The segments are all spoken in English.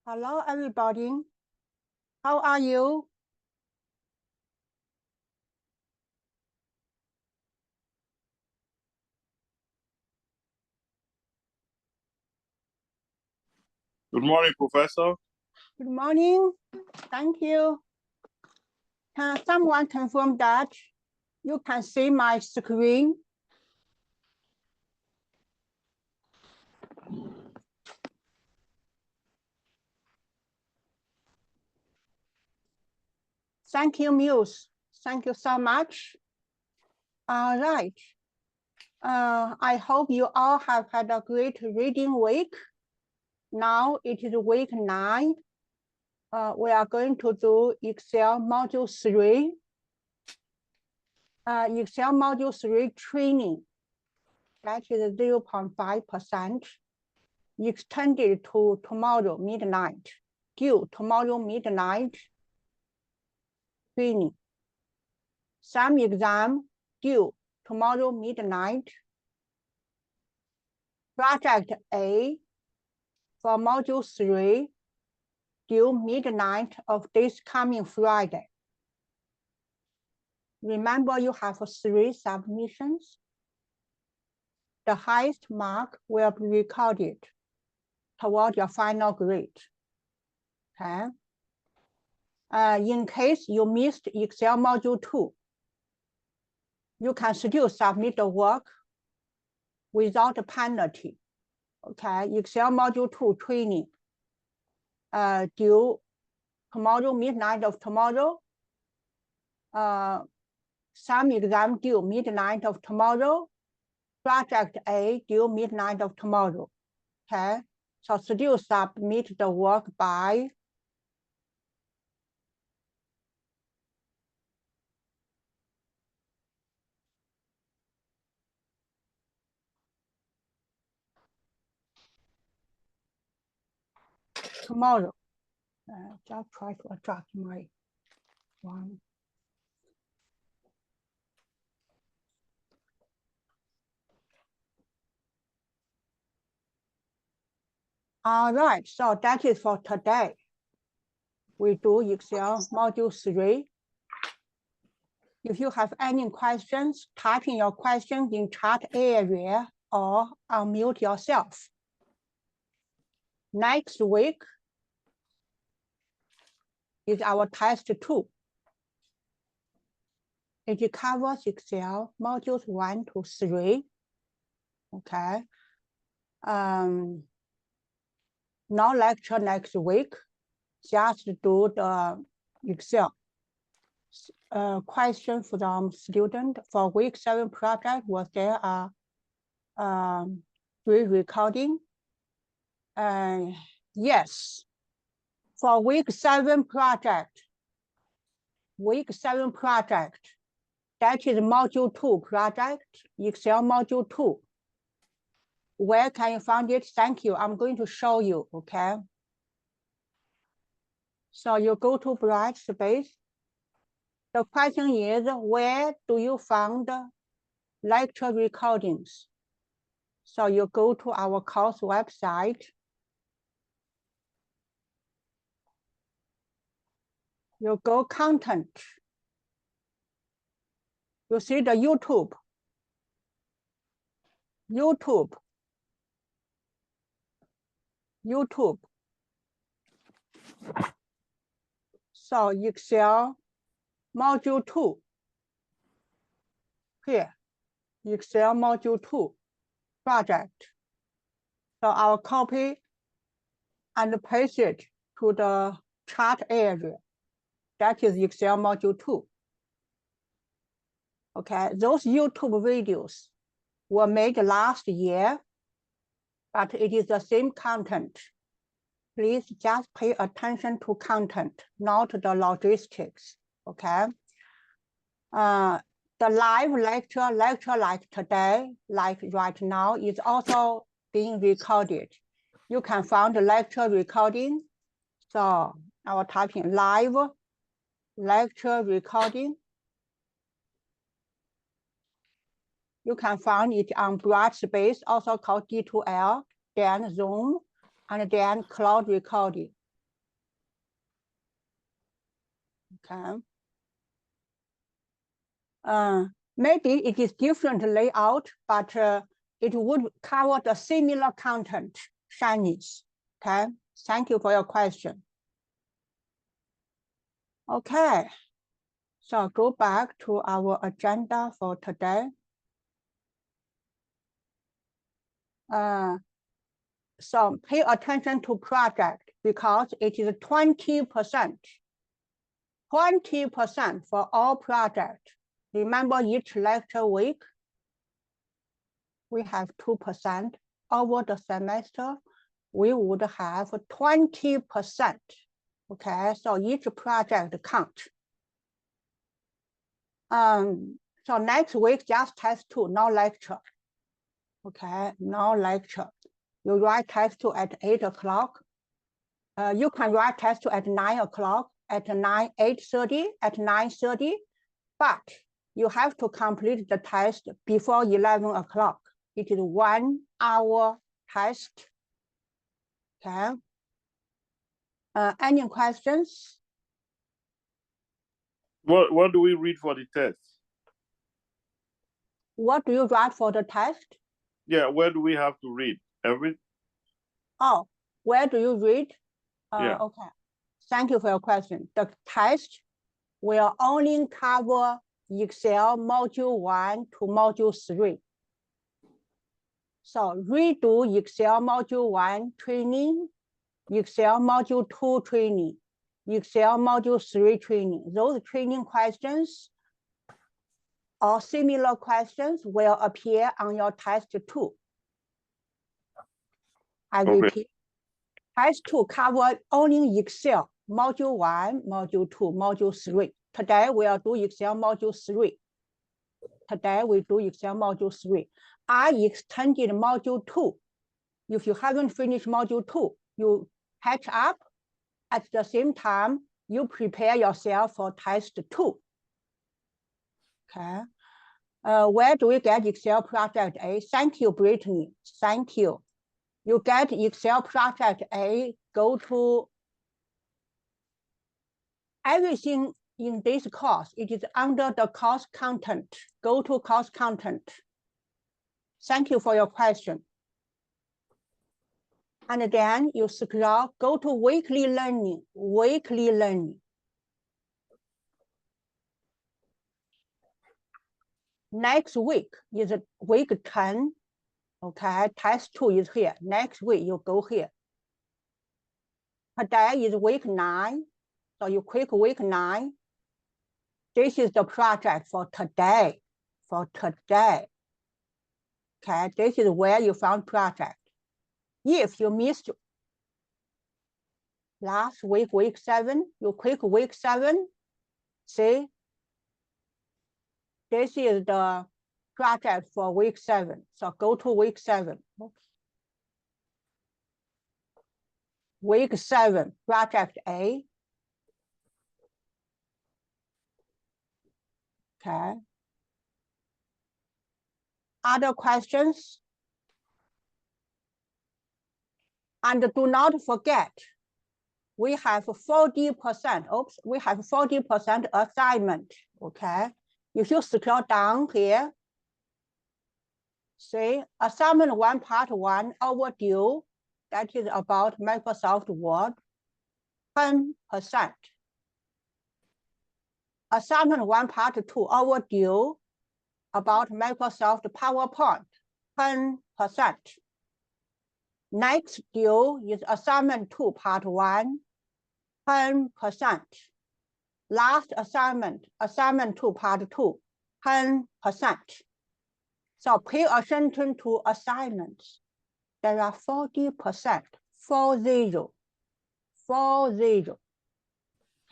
Hello, everybody. How are you? Good morning, Professor. Good morning. Thank you. Can someone confirm that you can see my screen? Thank you, Muse. Thank you so much. All right. I hope you all have had a great reading week. Now it is week 9. We are going to do Excel Module 3. Excel Module 3 training. That is 0.5%. Extended to tomorrow midnight. Due tomorrow midnight. Training. Some exam due tomorrow midnight. Project A for module 3 due midnight of this coming Friday. Remember, you have 3 submissions. The highest mark will be recorded toward your final grade. Okay. In case you missed Excel module 2, you can still submit the work without a penalty. Okay, Excel module 2 training due tomorrow midnight of tomorrow. Some exam due midnight of tomorrow. Project A due midnight of tomorrow. Okay, so still submit the work by tomorrow. Just try to adjust my one. All right, so that is for today. We do Excel module 3. If you have any questions, type in your questions in chat area or unmute yourself. Next week is our test 2. It covers Excel modules 1 to 3. Okay. No lecture next week. Just do the Excel. Question from student for week 7 project. Was there a re-recording? Yes. For week 7 project, that is module 2 project, Excel module 2. Where can you find it? Thank you. I'm going to show you, okay? So you go to Brightspace. The question is, where do you find lecture recordings? So you go to our course website. You go content. You see the YouTube. So Excel module 2. Here, Excel module 2 project. So I'll copy and paste it to the chat area. That is Excel module 2. Okay, those YouTube videos were made last year, but it is the same content. Please just pay attention to content, not the logistics, okay? The live lecture like today, like right now, is also being recorded. You can find the lecture recording. So I will type in live lecture recording. You can find it on Brightspace, also called D2L, then Zoom, and then cloud recording. okay. Maybe it is different layout, but it would cover the similar content, Chinese, okay? Thank you for your question. Okay, so go back to our agenda for today. So pay attention to project because it is 20%. 20% for all projects. Remember each lecture week, we have 2%. Over the semester, we would have 20%. Okay, so each project counts. So next week, just test 2, no lecture. Okay, no lecture. You write test 2 at 8 o'clock. You can write test 2 at 9 o'clock, at 8:30, at 9:30, but you have to complete the test before 11 o'clock. It is 1 hour test. Okay. Any questions? What do we read for the test? What do you write for the test? Yeah, where do we have to read? Oh, where do you read? Yeah. Okay. Thank you for your question. The test will only cover Excel Module 1 to Module 3. So redo Excel Module 1 training, Excel Module 2 training, Excel Module 3 training. Those training questions or similar questions will appear on your test 2. I repeat, test 2 cover only Excel Module 1, Module 2, Module 3. Today we'll do Excel Module 3. Today we do Excel Module 3. I extended Module 2. If you haven't finished Module 2, you catch up. At the same time, you prepare yourself for test 2. Okay. Where do we get Excel Project A? Thank you, Brittany. Thank you. You get Excel Project A, go to everything in this course. It is under the course content. Go to course content. Thank you for your question. And then you scroll, go to weekly learning, weekly learning. Next week is week 10. Okay, test 2 is here. Next week you go here. Today is week 9. So you click week 9. This is the project for today. For today. Okay, this is where you found project. If you missed last week, week 7, you click week 7. See, this is the project for week 7. So go to week 7. Week 7, project A. Okay. Other questions? And do not forget, we have 40%. Oops, we have 40% assignment. Okay. If you scroll down here, see assignment 1 part 1 overdue. That is about Microsoft Word, 10%. Assignment 1 part 2 overdue about Microsoft PowerPoint, 10%. Next due is assignment 2 part 1, 10%. Last assignment, assignment 2 part 2, 10%. So pay attention to assignments. There are 40%, 40, 40.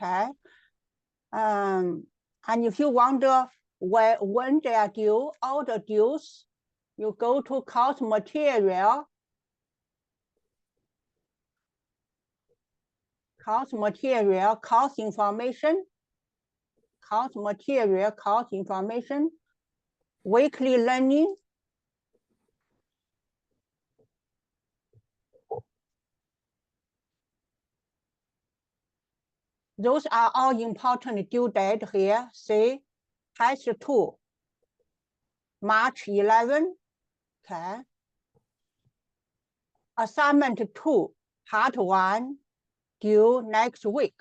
Okay. And if you wonder when they are due, all the dues, you go to course material. Course material, course information. Course material, course information. Weekly learning. Those are all important due date here. See, test 2, March 11, okay. Assignment 2, part 1, due next week,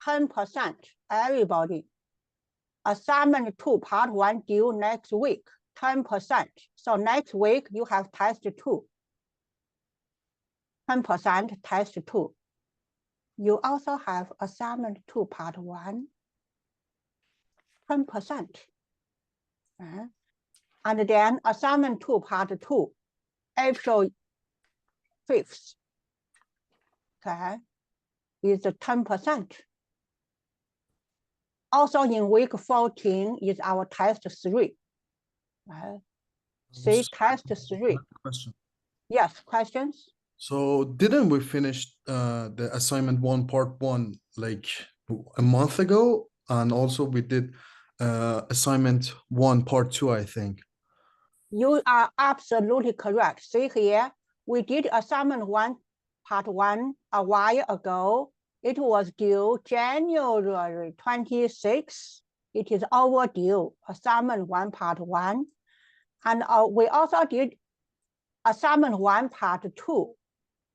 10%, everybody. Assignment 2, part 1, due next week, 10%. So next week, you have test 2. 10% test 2. You also have assignment 2, part 1, 10%. And then assignment 2, part 2, April 5th, okay, is 10%. Also in week 14 is our test 3. Right? See, test 3. Question. Yes, questions? So didn't we finish the assignment 1, part 1, like a month ago? And also we did assignment 1, part 2, I think. You are absolutely correct. See here, we did assignment 1, part 1 a while ago. It was due January 26. It is overdue, assignment 1, part 1. And we also did assignment 1, part 2.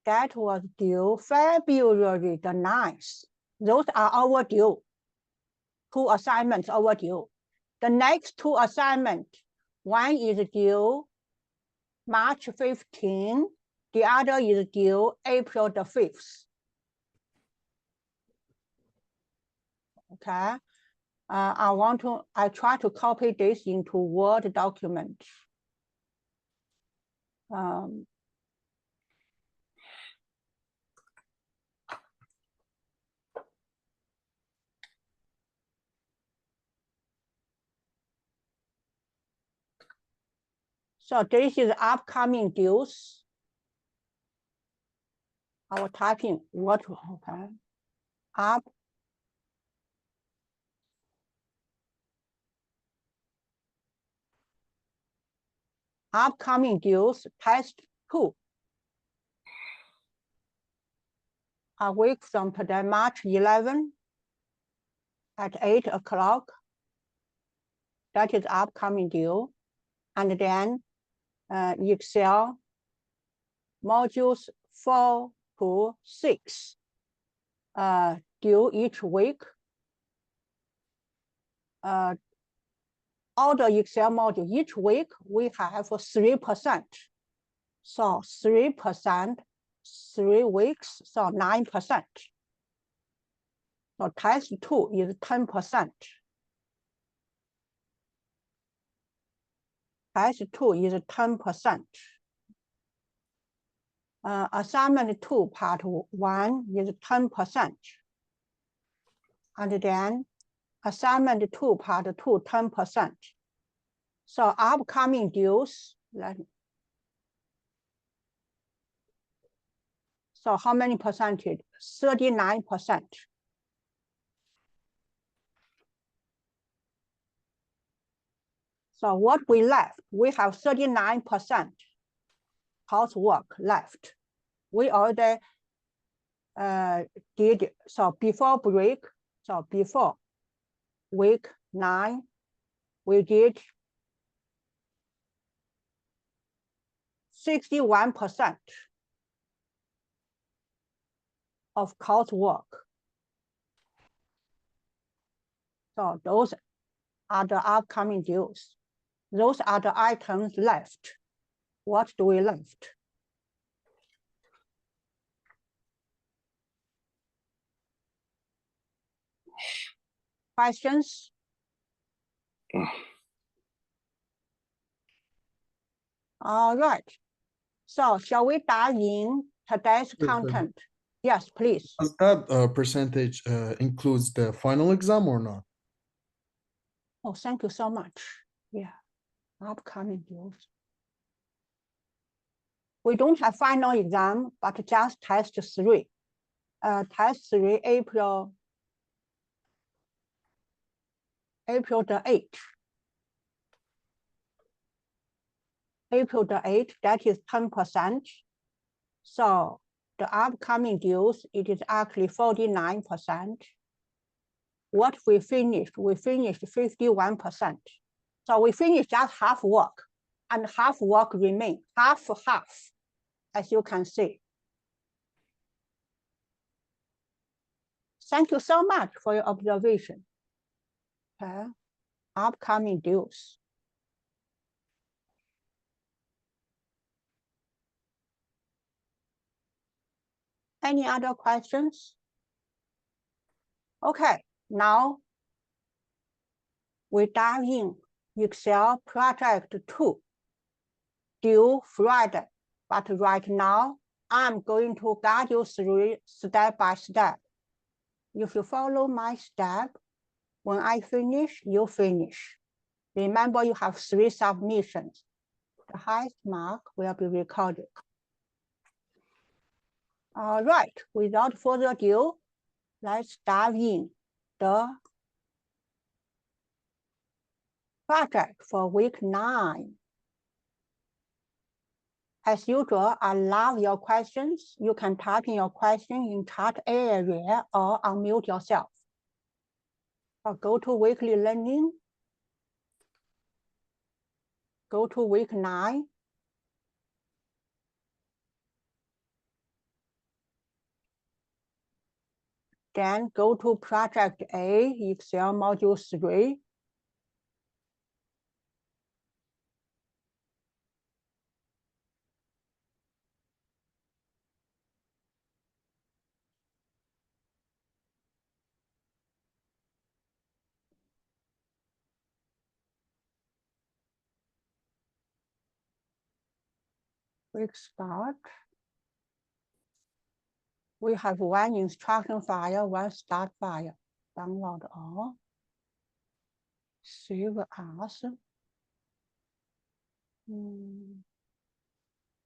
That was due February the 9th. Those are overdue. 2 assignments overdue. The next 2 assignments, one is due March 15. The other is due April the 5th. Okay. I try to copy this into Word document. So this is upcoming dues. I will type in what, okay. Upcoming dues, test 2. A week from today, March 11 at 8 o'clock. That is upcoming due. And then Excel modules 4 to 6 due each week. All the Excel module each week we have 3%. So 3%, 3 weeks, so 9%. So test 2 is 10%. Test 2 is 10%. Assignment 2, part 1 is 10%. And then assignment 2, part 2, 10%. So upcoming dues, so how many percentage? 39%. So what we left, we have 39% coursework left. We already did, so before break, so before week 9, we did 61% of coursework. So those are the upcoming dues. Those are the items left. What do we left? Questions? All right. So shall we dive in today's content? Yes, please. Does that percentage includes the final exam or not? Oh, thank you so much. Yeah, upcoming dues. We don't have final exam, but just test 3. Test 3, April the 8th. April the 8th, that is 10%. So the upcoming dues, it is actually 49%. what we finished? We finished 51%. So we finished just half work, and half work remain, half, as you can see. Thank you so much for your observation. Okay. Upcoming dues. Any other questions? Okay, now we dive in Excel project 2, due Friday. But right now, I'm going to guide you through step by step. If you follow my step, when I finish, you finish. Remember, you have 3 submissions. The highest mark will be recorded. All right, without further ado, let's dive in the project for week 9. As usual, I love your questions. You can type in your question in chat area or unmute yourself. Or go to weekly learning. Go to week 9. Then go to project A, Excel module 3. Quick start. We have 1 instruction file, 1 start file. Download all. Save as. I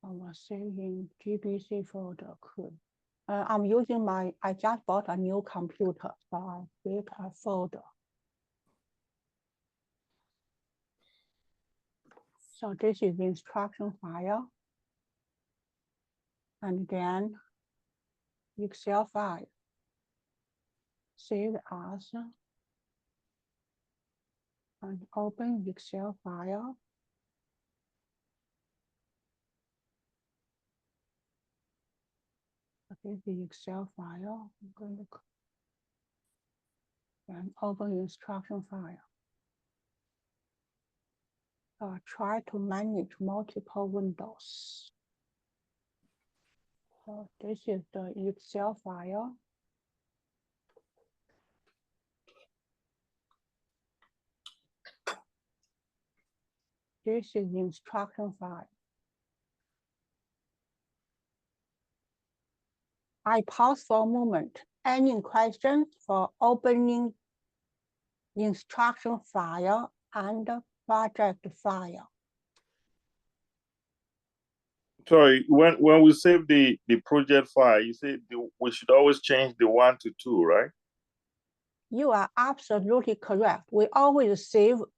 will save in GBC folder. Cool. I'm using I just bought a new computer, so I create a folder. So this is the instruction file. And then Excel file. Save as. And open Excel file. Okay, the Excel file. I'm going to and open instruction file. Try to manage multiple windows. So this is the Excel file. This is the instruction file. I pause for a moment. Any questions for opening instruction file and project file? Sorry, when we save the project file, you say we should always change the 1 to 2, right? You are absolutely correct. We always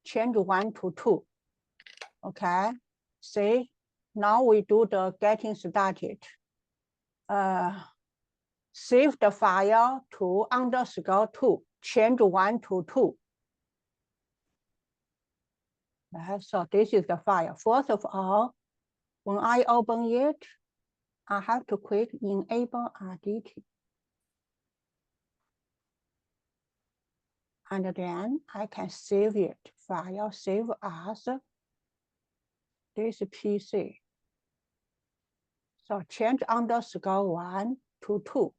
change 1 to 2. Okay. See, now we do the getting started. Save the file to _2, change 1 to 2. So this is the file. First of all, when I open it, I have to click Enable Editing. And then I can save it. File, save as this PC. So change _1 to 2.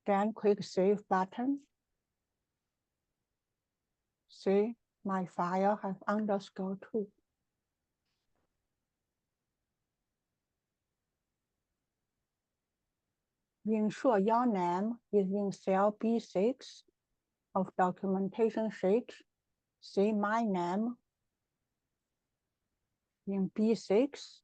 Then click Save button. See, my file has _2. Ensure your name is in cell B6 of documentation sheet. See my name in B6.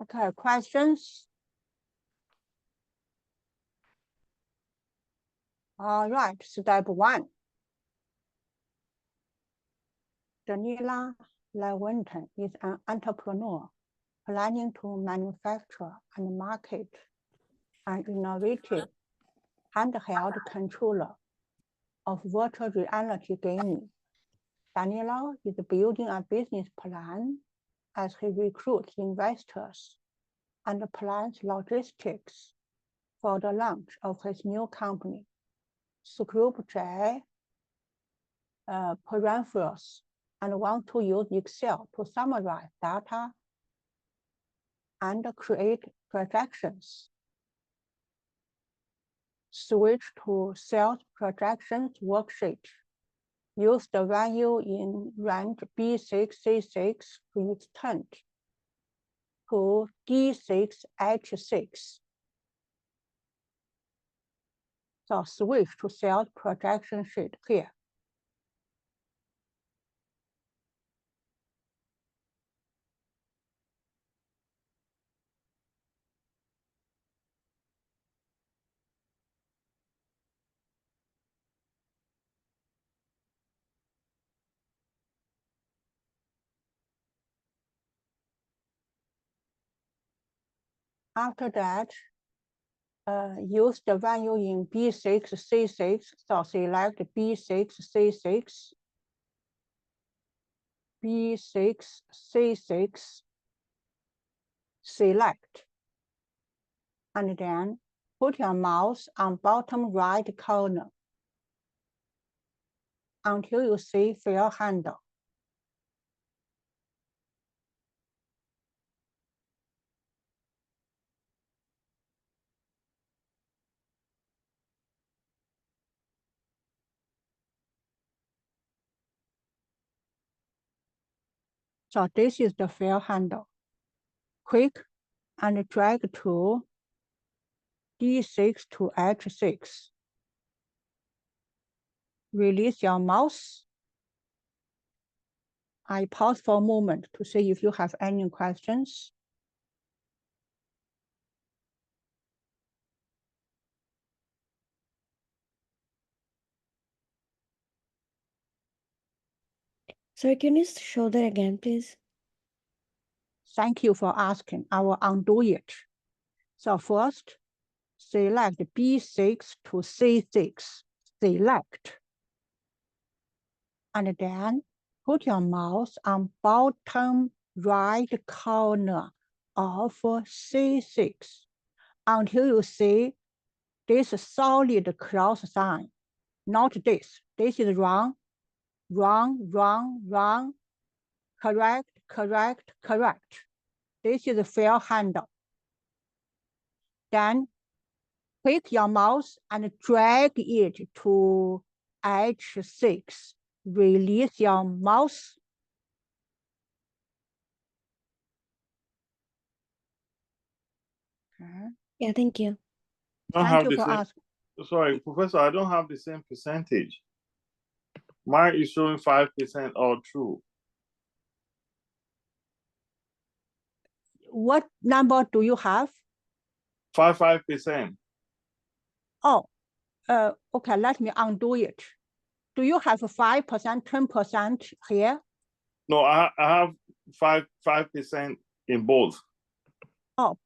Okay, questions? All right, step 1. Daniela Lewinton is an entrepreneur planning to manufacture and market an innovative handheld controller of virtual reality gaming. Daniela is building a business plan as he recruits investors and plans logistics for the launch of his new company, Scoop-J Parentheses, and want to use Excel to summarize data and create projections. Switch to sales projections worksheet. Use the value in range B6C6 to extend to D6H6. So switch to sales projection sheet here. After that, use the value in B6C6, so select B6C6, B6C6, select, and then put your mouse on bottom right corner until you see fair handle. So this is the fair handle. Click and drag to D6 to H6. Release your mouse. I pause for a moment to see if you have any questions. Sir, can you show that again, please? Thank you for asking. I will undo it. So first, select B6 to C6. Select. And then put your mouse on bottom right corner of C6 until you see this solid cross sign. Not this. This is wrong. Wrong, wrong, wrong. Correct, correct, correct. This is a fair handle. Then click your mouse and drag it to H6. Release your mouse. Okay. Yeah, thank you. Thank you for asking. Sorry, Professor, I don't have the same percentage. Mine is showing 5% all true. What number do you have? 5%. Oh, okay, let me undo it. Do you have 5%, 10% here? No, I have 5% in both. Oh,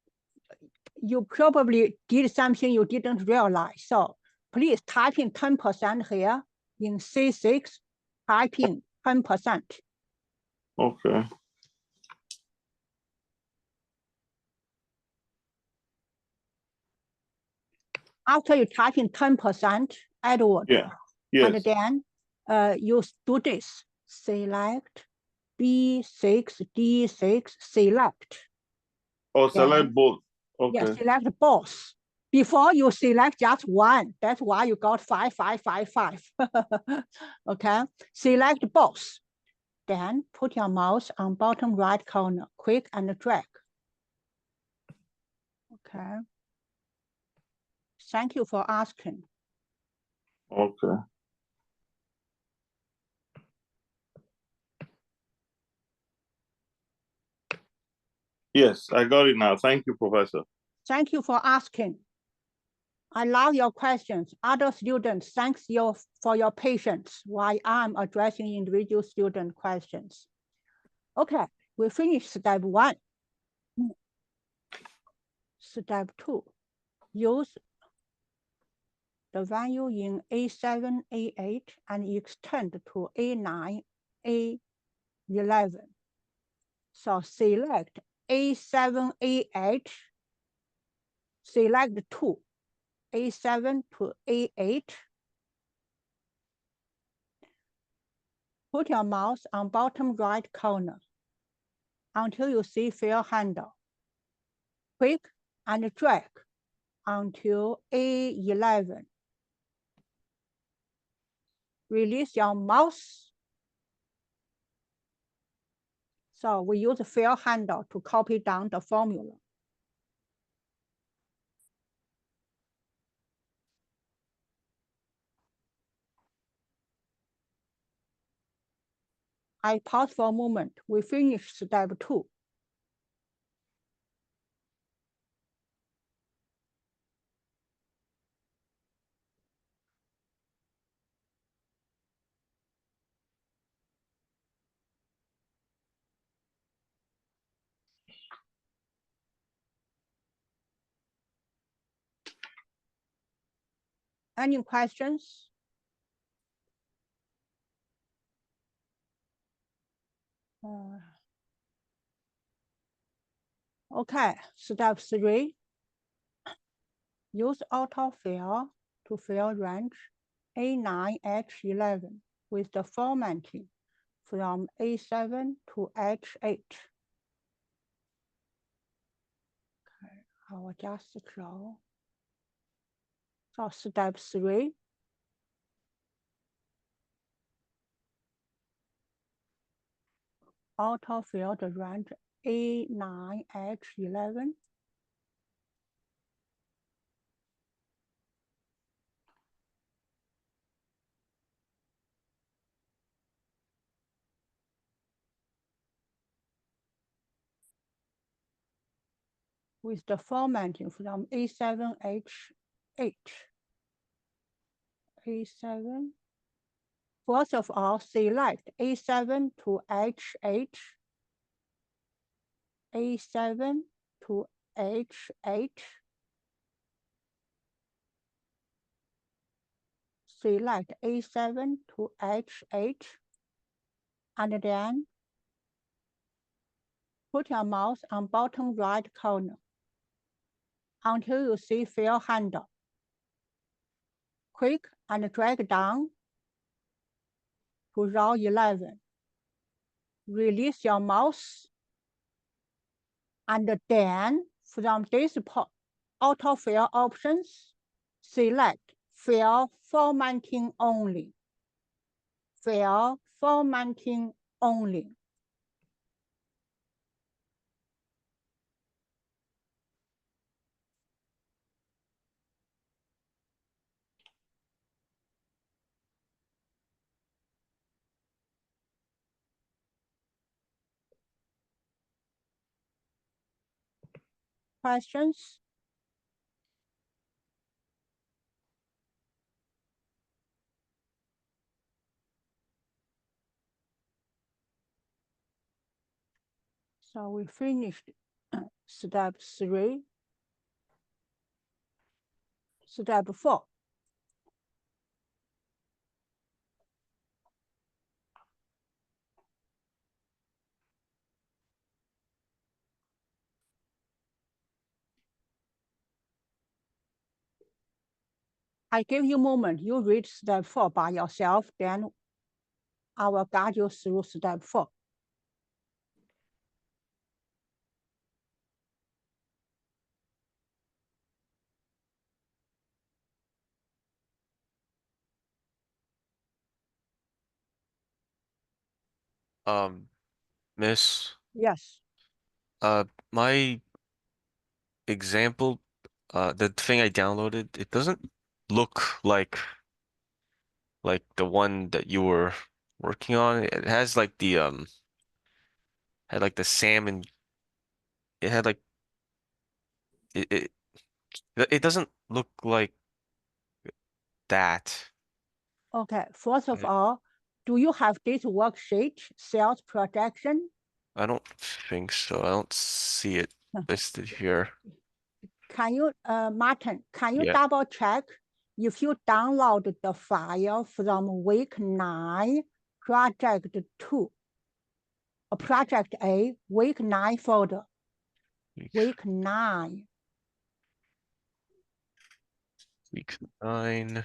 you probably did something you didn't realize. So please type in 10% here in C6, type in 10%. Okay. After you type in 10%, Edward, Yeah. Yes. and then you do this, select B6, D6, select. Or select Then, both. Okay. yeah, select both. Before you select just one, that's why you got 5, 5, 5, 5. Okay, select both. Then put your mouse on bottom right corner, click and drag. Okay. Thank you for asking. Okay. Yes, I got it now. Thank you, Professor. Thank you for asking. I love your questions. Other students, thanks you for your patience while I'm addressing individual student questions. Okay, we finished step 1. Step 2, use the value in A7, A8 and extend to A9, A11. So select A7, A8, select 2, A7 to A8. Put your mouse on bottom right corner until you see fill handle. Click and drag until A11. Release your mouse. So we use the fill handle to copy down the formula. I pause for a moment. We finish step 2. Any questions? Okay, step 3. Use autofill to fill range A9H11 with the formatting from A7 to H8. Okay, I will just draw. So step 3. Autofill the range A9H11 with the formatting from A7H8. A7. First of all, select A7 to H8, A7 to H8. Select A7 to H8, and then put your mouse on bottom right corner until you see fill handle. Click and drag down to row 11. Release your mouse, and then from this autofill options, select fill formatting only. Fill formatting only. Questions? So we finished step 3. Step 4. I give you a moment. You read step 4 by yourself, then I will guide you through step 4. Miss, Yes. my example, the thing I downloaded, it doesn't look like the one that you were working on. It has like the had like the salmon. It had like it it doesn't look like that. Okay, first of Okay. all, do you have this worksheet, sales projection? I don't think so. I don't see it listed here. Can you, Martin, can you Yeah. double check if you download the file from week 9, project 2, or project A, week 9 folder, week 9. Week 9.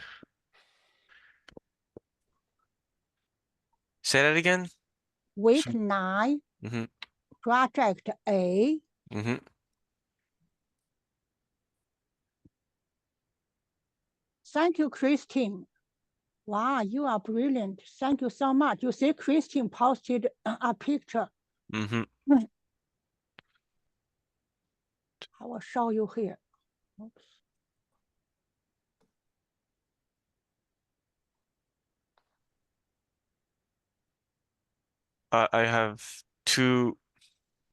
Say that again. Week 9, Mm-hmm. project A. Mm-hmm. Thank you, Christine. Wow, you are brilliant. Thank you so much. You see, Christine posted a picture. Mm-hmm. I will show you here. Oops. I have two.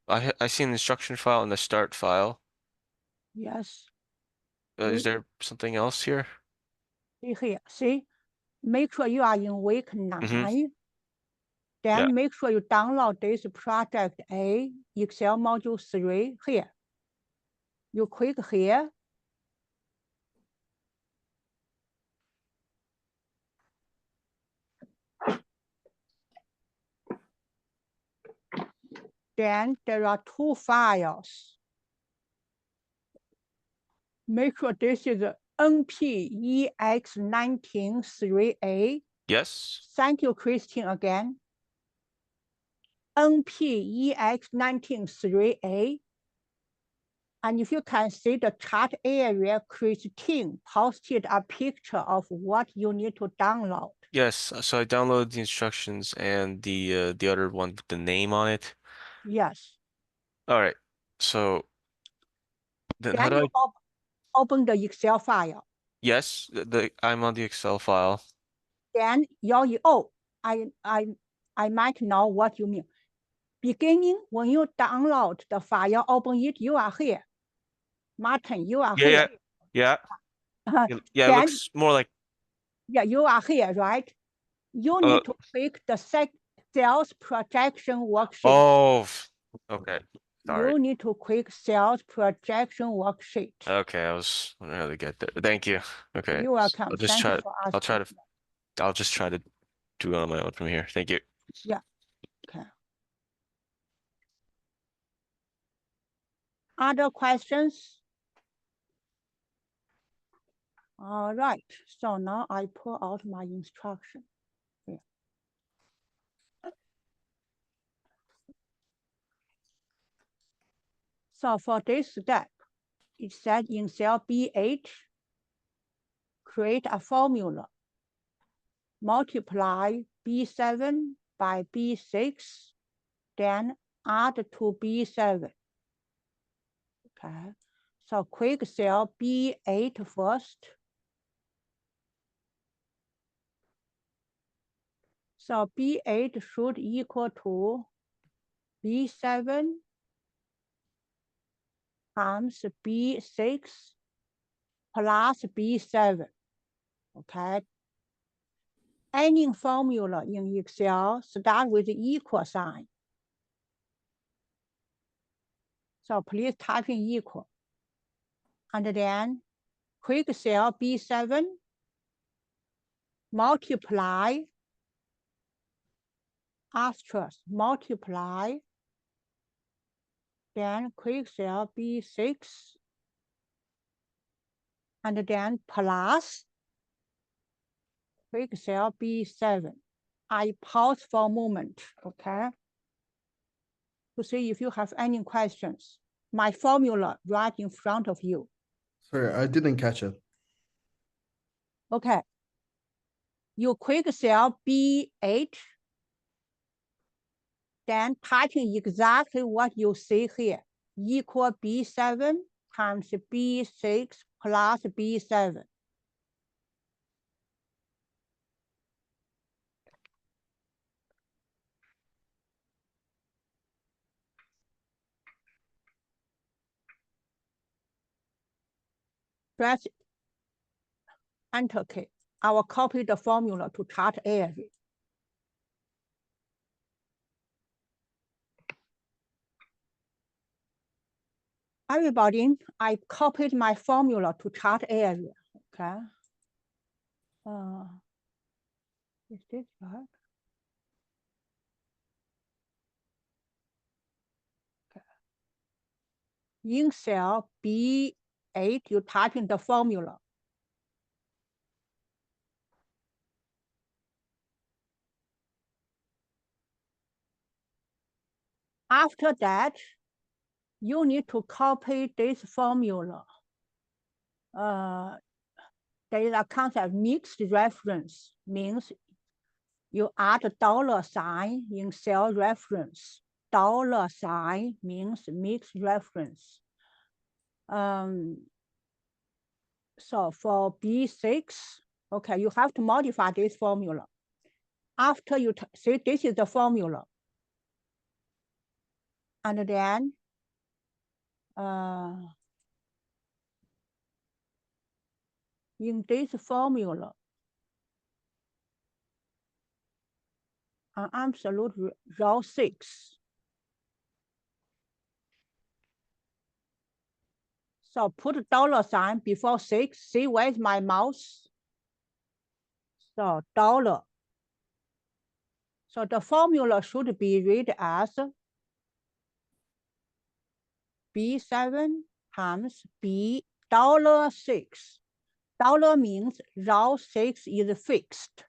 I see an instruction file and the start file. Yes. Is there something else here? See here. See, make sure you are in week 9. Then Yeah. make sure you download this project A, Excel module 3 here. You click here. Then there are 2 files. Make sure this is NPEX193A. Yes. Thank you, Christine, again. NPEX193A. And if you can see the chat area, Christine posted a picture of what you need to download. Yes. So I downloaded the instructions and the other one with the name on it. Yes. All right. So then how Then do I? you open the Excel file. Yes, I'm on the Excel file. Then I might know what you mean. Beginning, when you download the file, open it, you are here. Martin, you are Yeah, here. yeah. Yeah, it Then, looks more like yeah, you are here, right? You need to click the sales projection worksheet. oh, okay. Sorry. You need to click sales projection worksheet. Okay, I was wondering how to get there. Thank you. Okay. You're welcome. I'll just Thank try you to, for I'll try asking. to, I'll just try to do it on my own from here. Thank you. Yeah. Okay. Other questions? All right. So now I pull out my instruction. Here. So for this step, it said in cell B8, create a formula. Multiply B7 by B6, then add to B7. Okay. So quick cell B8 first. So B8 should equal to B7 times B6 plus B7. Okay. Any formula in Excel start with the equal sign. So please type in equal. And then quick cell B7 multiply asterisk multiply, then quick cell B6, and then plus quick cell B7. I pause for a moment, okay? To see if you have any questions. My formula right in front of you. Sorry, I didn't catch it. Okay. You quick cell B8, then typing exactly what you see here. Equal B7 times B6 plus B7. Press Enter key. I will copy the formula to chart area. Everybody, I copied my formula to chart area, okay? Is this right? Okay. In cell B8, you type in the formula. After that, you need to copy this formula. There is a concept, mixed reference, means you add $sign in cell reference. $sign means mixed reference. So for B6, okay, you have to modify this formula. After you see, this is the formula. And then in this formula, an absolute row 6. So put $sign before 6. See, where's my mouse? So dollar. So the formula should be read as B7 times B $6. Dollar means row 6 is fixed.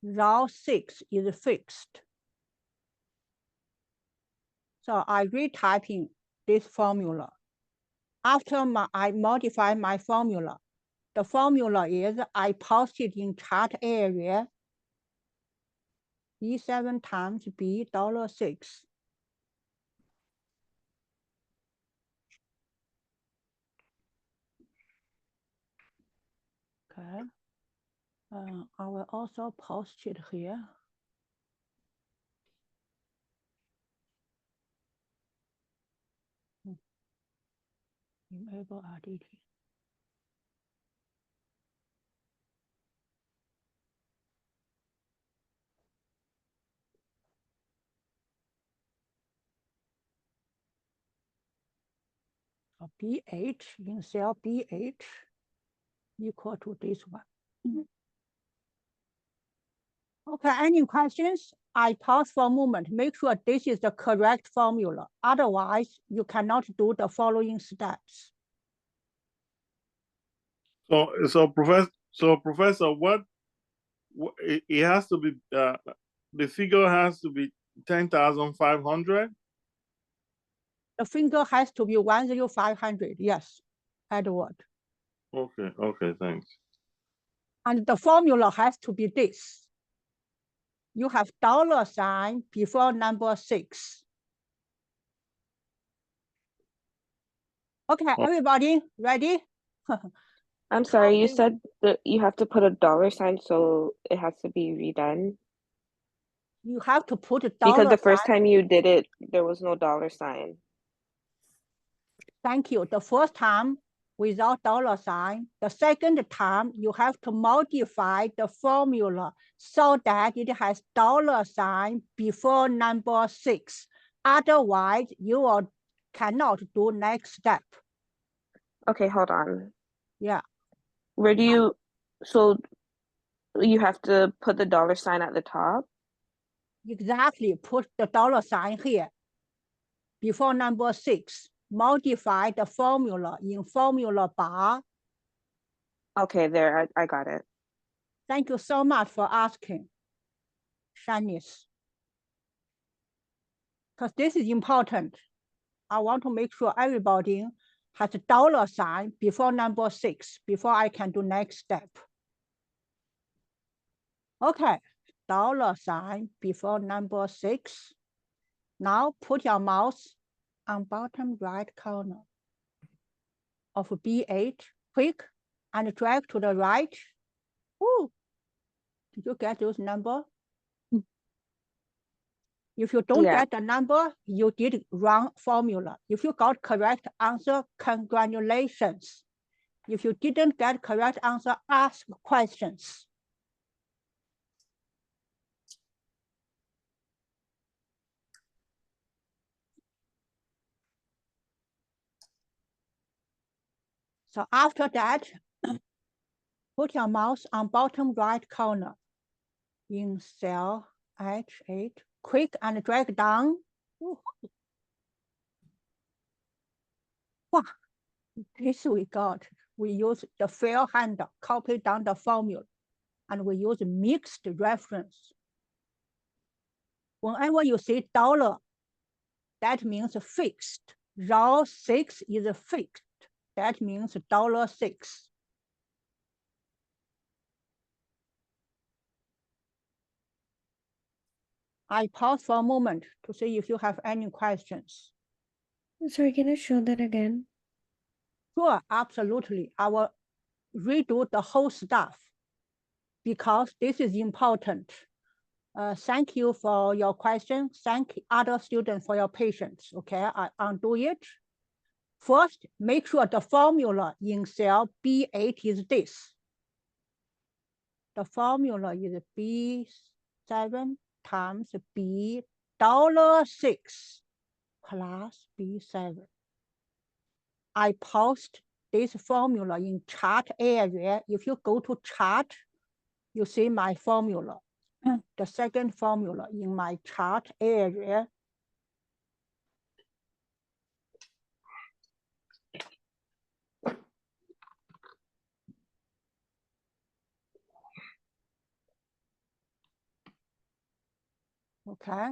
Row 6 is fixed. So I retyping this formula. After I modify my formula, the formula is I posted in chart area B7 times B $6. Okay. I will also post it here. Enable RDT. B8 in cell B8 equal to this one. Okay, any questions? I pause for a moment. Make sure this is the correct formula. Otherwise, you cannot do the following steps. So professor, what it has to be? The figure has to be 10,500. The finger has to be 10500. Yes, Edward. Okay, thanks. And the formula has to be this. You have $sign before number 6. Okay, everybody ready? I'm sorry, you said that you have to put a $sign, so it has to be redone? You have to put a Because the first sign. time you did it, there was no $sign. Thank you. The first time without $sign. The second time, you have to modify the formula so that it has $sign before number 6. Otherwise, you cannot do next step. Okay, hold on. Yeah. Where do you, so you have to put the $sign at the top? Exactly. Put the $sign here before number 6. Modify the formula in formula bar. Okay, there, I got it. Thank you so much for asking, Shanice. Because this is important. I want to make sure everybody has a $sign before number 6 before I can do next step. Okay, $sign before number 6. Now put your mouse on bottom right corner of B8, quick, and drag to the right. Ooh. Did you get those numbers? If you don't get the number, you did wrong formula. If you got correct answer, congratulations. If you didn't get correct answer, ask questions. So after that, put your mouse on bottom right corner in cell H8. Click and drag down. Ooh. Wow, this we got. We use the file handle, copy down the formula, and we use mixed reference. Whenever you see dollar, that means fixed. Row 6 is fixed. That means $6. I pause for a moment to see if you have any questions. Sorry, can you show that again? Sure, absolutely. I will redo the whole stuff because this is important. Thank you for your question. Thank other students for your patience. Okay, I undo it. First, make sure the formula in cell B8 is this. The formula is B7 times B $6 plus B7. I post this formula in chart area. If you go to chart, you see my formula. The second formula in my chart area. Okay.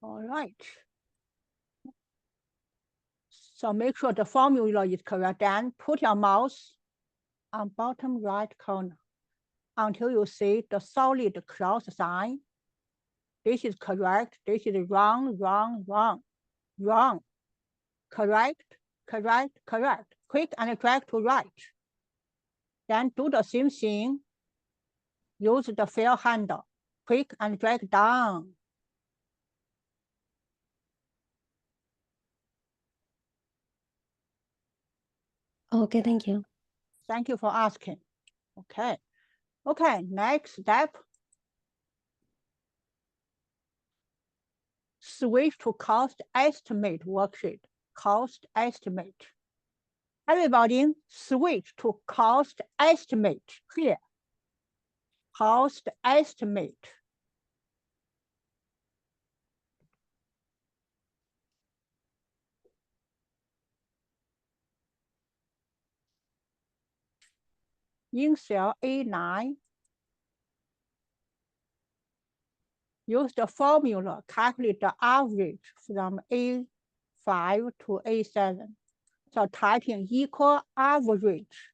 All right. So make sure the formula is correct. Then put your mouse on bottom right corner until you see the solid cross sign. This is correct. This is wrong, wrong, wrong, wrong. Correct, correct, correct. Click and drag to right. Then do the same thing. Use the file handle. Click and drag down. Okay, thank you. Thank you for asking. Okay. Okay, next step. Switch to cost estimate worksheet. Cost estimate. Everybody switch to cost estimate here. Cost estimate. In cell A9, use the formula, calculate the average from A5 to A7. So type in equal average,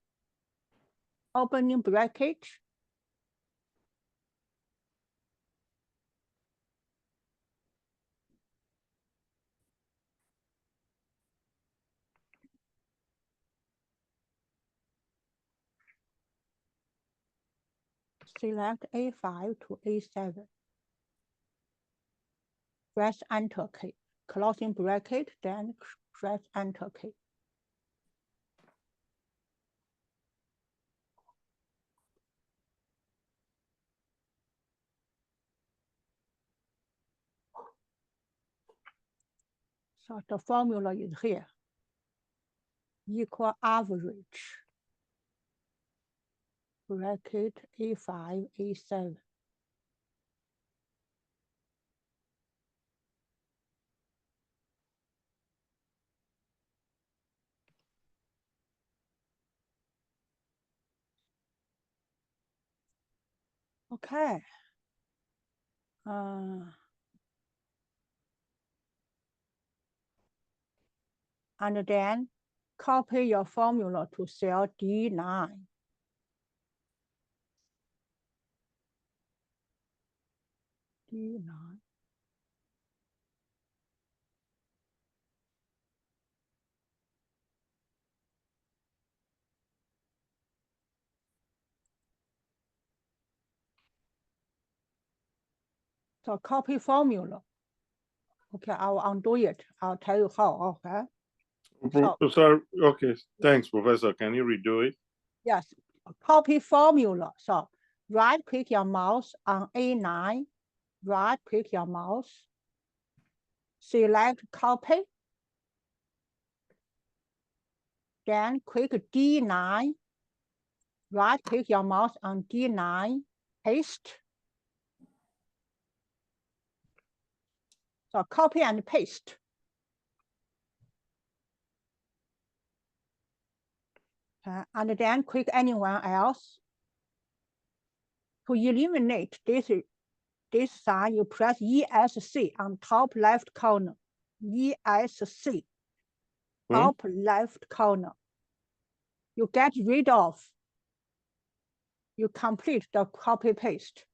opening bracket, select A5 to A7. Press Enter key, closing bracket, then press Enter key. So the formula is here. Equal average, bracket A5, A7. Okay. And then copy your formula to cell D9. D9. So copy formula. Okay, I will undo it. I'll tell you how, okay? Sorry, okay, thanks, Professor. Can you redo it? Yes, copy formula. So right click your mouse on A9, right click your mouse, select copy, then click D9, right click your mouse on D9, paste. So copy and paste. Okay, and then click anyone else. To eliminate this sign, you press ESC on top left corner. ESC, top left corner. You get rid of. You complete the copy paste.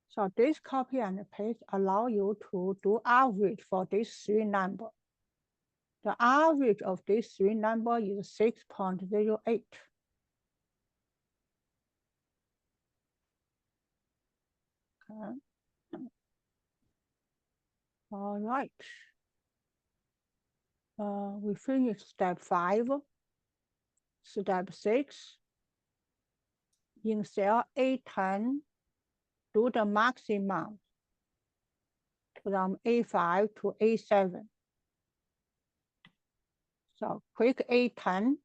So this copy and paste allow you to do average for these three numbers. The average of these three numbers is 6.08. Okay. All right. We finished step 5. Step 6. In cell A10, do the maximum from A5 to A7. So click A10.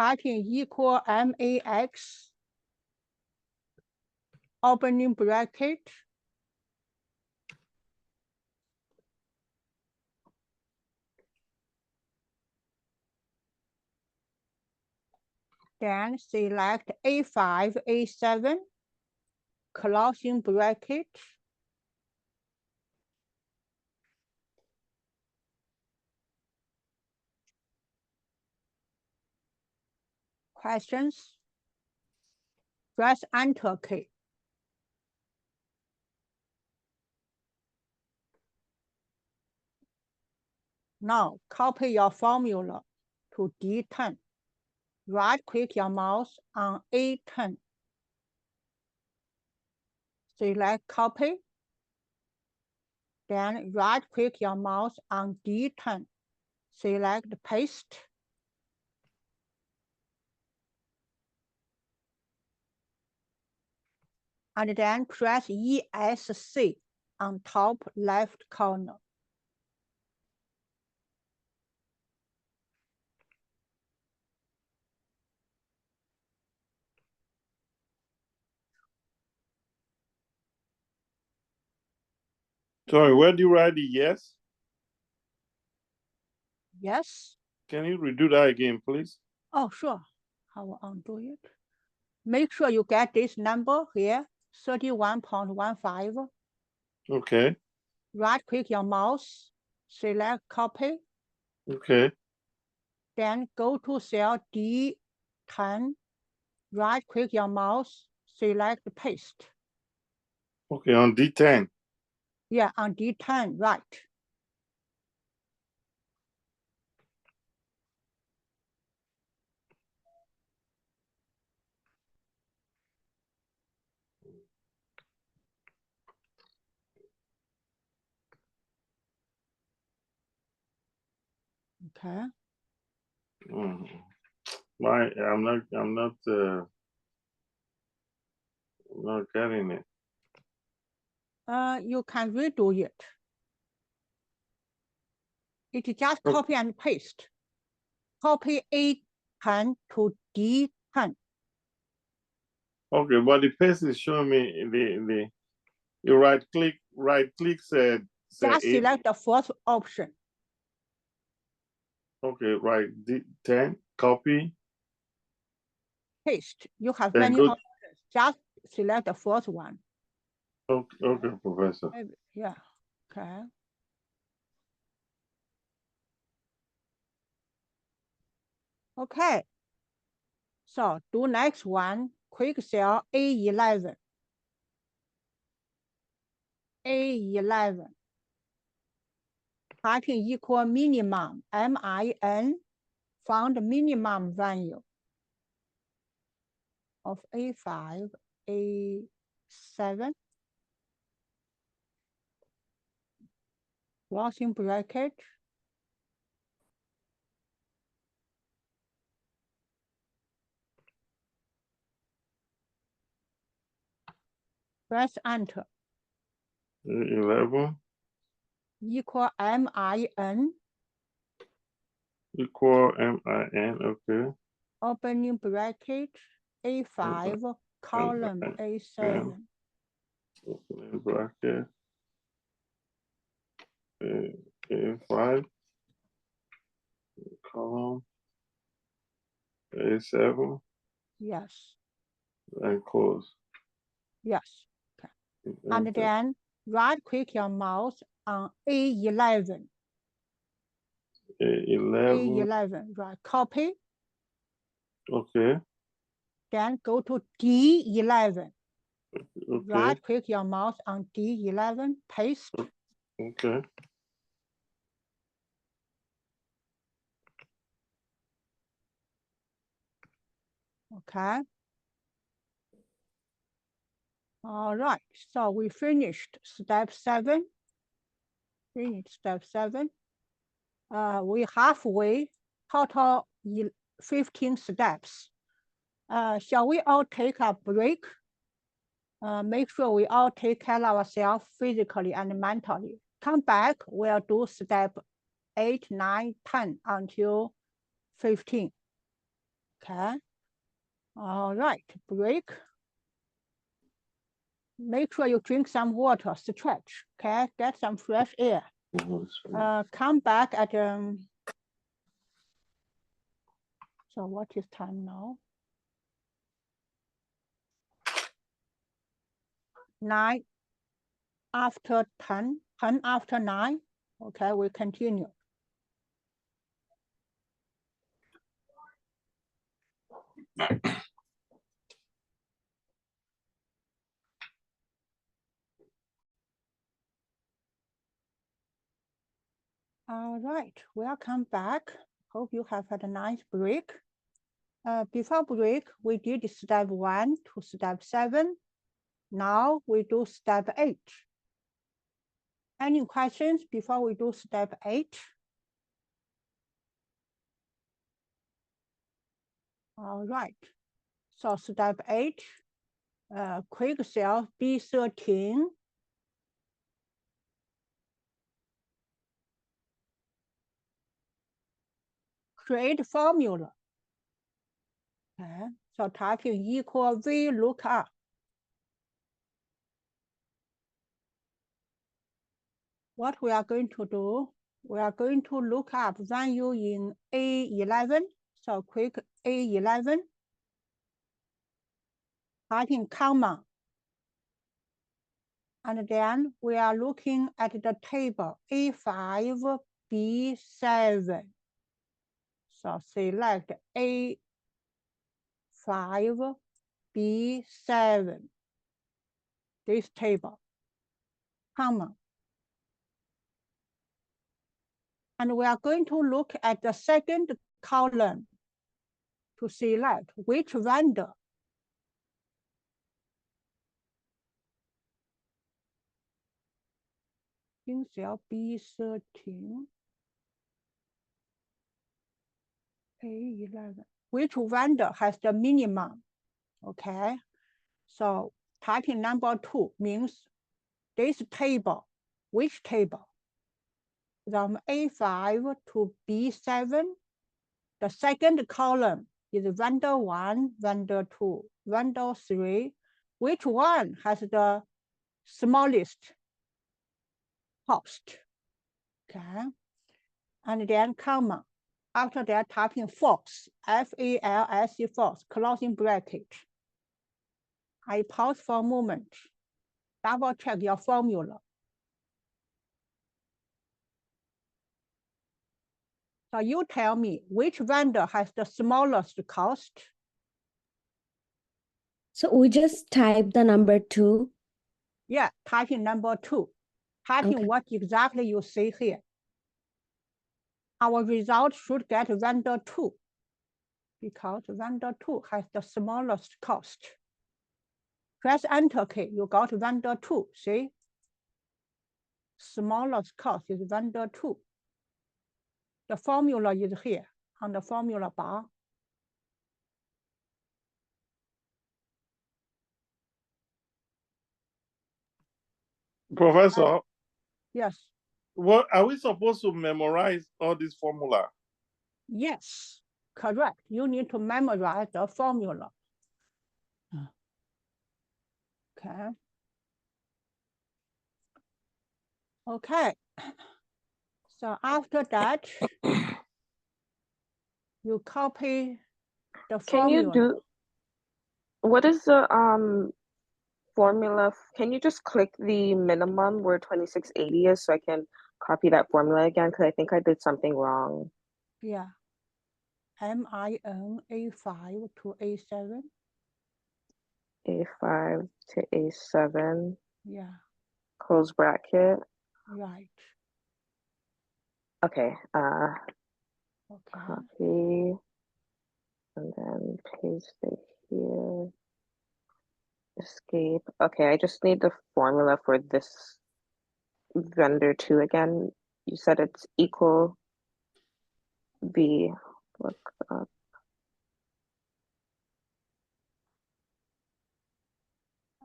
Type in equal max, opening bracket, then select A5, A7, closing bracket, questions, press Enter key. Now copy your formula to D10. Right-click your mouse on A10. Select copy. Then right-click your mouse on D10. Select paste. And then press ESC on top left corner. Sorry, where do you write the yes? Yes. Can you redo that again, please? Oh, sure. I will undo it. Make sure you get this number here, 31.15. Okay. Right-click your mouse, select copy. Okay. Then go to cell D10. Right-click your mouse, select paste. Okay, on D10. Yeah, on D10, right. Okay. I'm not getting it. You can redo it. It's just Oh. copy and paste. Copy A10 to D10. Okay, but the paste is showing me you right click said Just eight. select the first option. Okay, right D10, copy. Paste. You have Then many go. options. Just select the first one. Okay, Professor. Maybe, yeah. Okay. Okay. So do next one. Quick cell A11. A11. Type in equal minimum, MIN, found minimum value of A5, A 7, closing bracket, press enter, 11 equal MIN, equal MIN, okay. opening bracket, A5, column A7, Opening bracket. A5, column A7, yes, and close. yes. And Enter. then right click your mouse on A11, A11, A11, right, copy, okay, then go to D11, okay, right click your mouse on D11, paste, okay. okay. All right, so we finished step 7. Finished step 7. We halfway, total 15 steps. Shall we all take a break? Make sure we all take care of ourselves physically and mentally. Come back, we'll do step 8, 9, 10 until 15. Okay. All right, break. Make sure you drink some water, stretch, okay? Get some fresh air. Come back at, so what is time now? 9 after 10, 10 after 9. Okay, we continue. All right, welcome back. Hope you have had a nice break. Before break, we did step 1 to step 7. Now we do step 8. Any questions before we do step 8? All right, so step 8, quick cell B13. Create formula. Okay, so typing equal VLOOKUP. What we are going to do, we are going to look up value in A11. So quick A11, typing comma. And then we are looking at the table A5, B7. So select A5, B7, this table, comma. And we are going to look at the second column to select which vendor. In cell B13, A11, which vendor has the minimum, okay? So typing number 2 means this table, which table? From A5 to B7, the second column is vendor 1, vendor 2, vendor 3. Which one has the smallest cost? Okay, and then comma. After that, typing false, F-A-L-S-E, false, closing bracket. I pause for a moment. Double check your formula. So you tell me which vendor has the smallest cost? So we just type the number 2. Yeah, typing number 2. Typing Okay. what exactly you see here. Our result should get vendor 2 because vendor 2 has the smallest cost. Press enter key, you got vendor 2, see? Smallest cost is vendor 2. The formula is here on the formula bar. Professor, Yes, what are we supposed to memorize all this formula? yes, correct. You need to memorize the formula. Okay. Okay. So after that, you copy the Can you formula. do, what is the formula? Can you just click the minimum where 2680 is so I can copy that formula again? Because I think I did something wrong. Yeah. MIN A5 to A7. A5 to A7, Yeah, close bracket. right. Okay, Okay. copy, and then paste it here. Escape. Okay, I just need the formula for this vendor 2 again. You said it's equal B. Look up.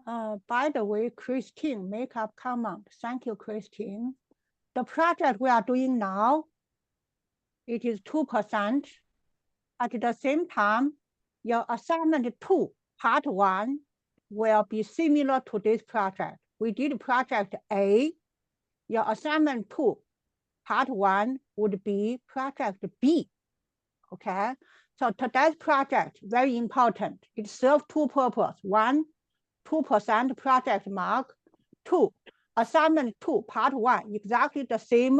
By the way, Christine, make up comment. Thank you, Christine. The project we are doing now, it is 2%. At the same time, your assignment 2, part 1, will be similar to this project. We did project A. Your assignment 2, part 1, would be project B. Okay, so today's project, very important. It serves two purposes. One, 2% project mark. 2, assignment 2, part 1, exactly the same,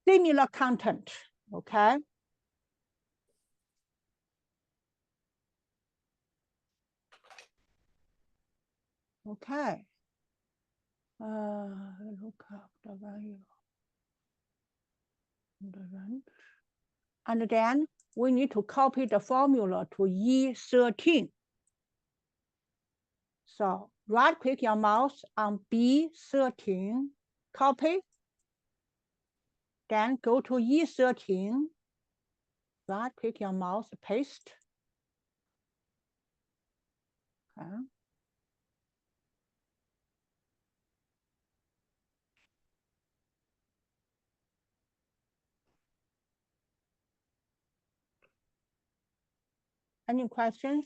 similar content, okay? Okay. Look up the value. And then we need to copy the formula to E13. So right click your mouse on B13, copy. Then go to E13, right click your mouse, paste. Okay. Any questions?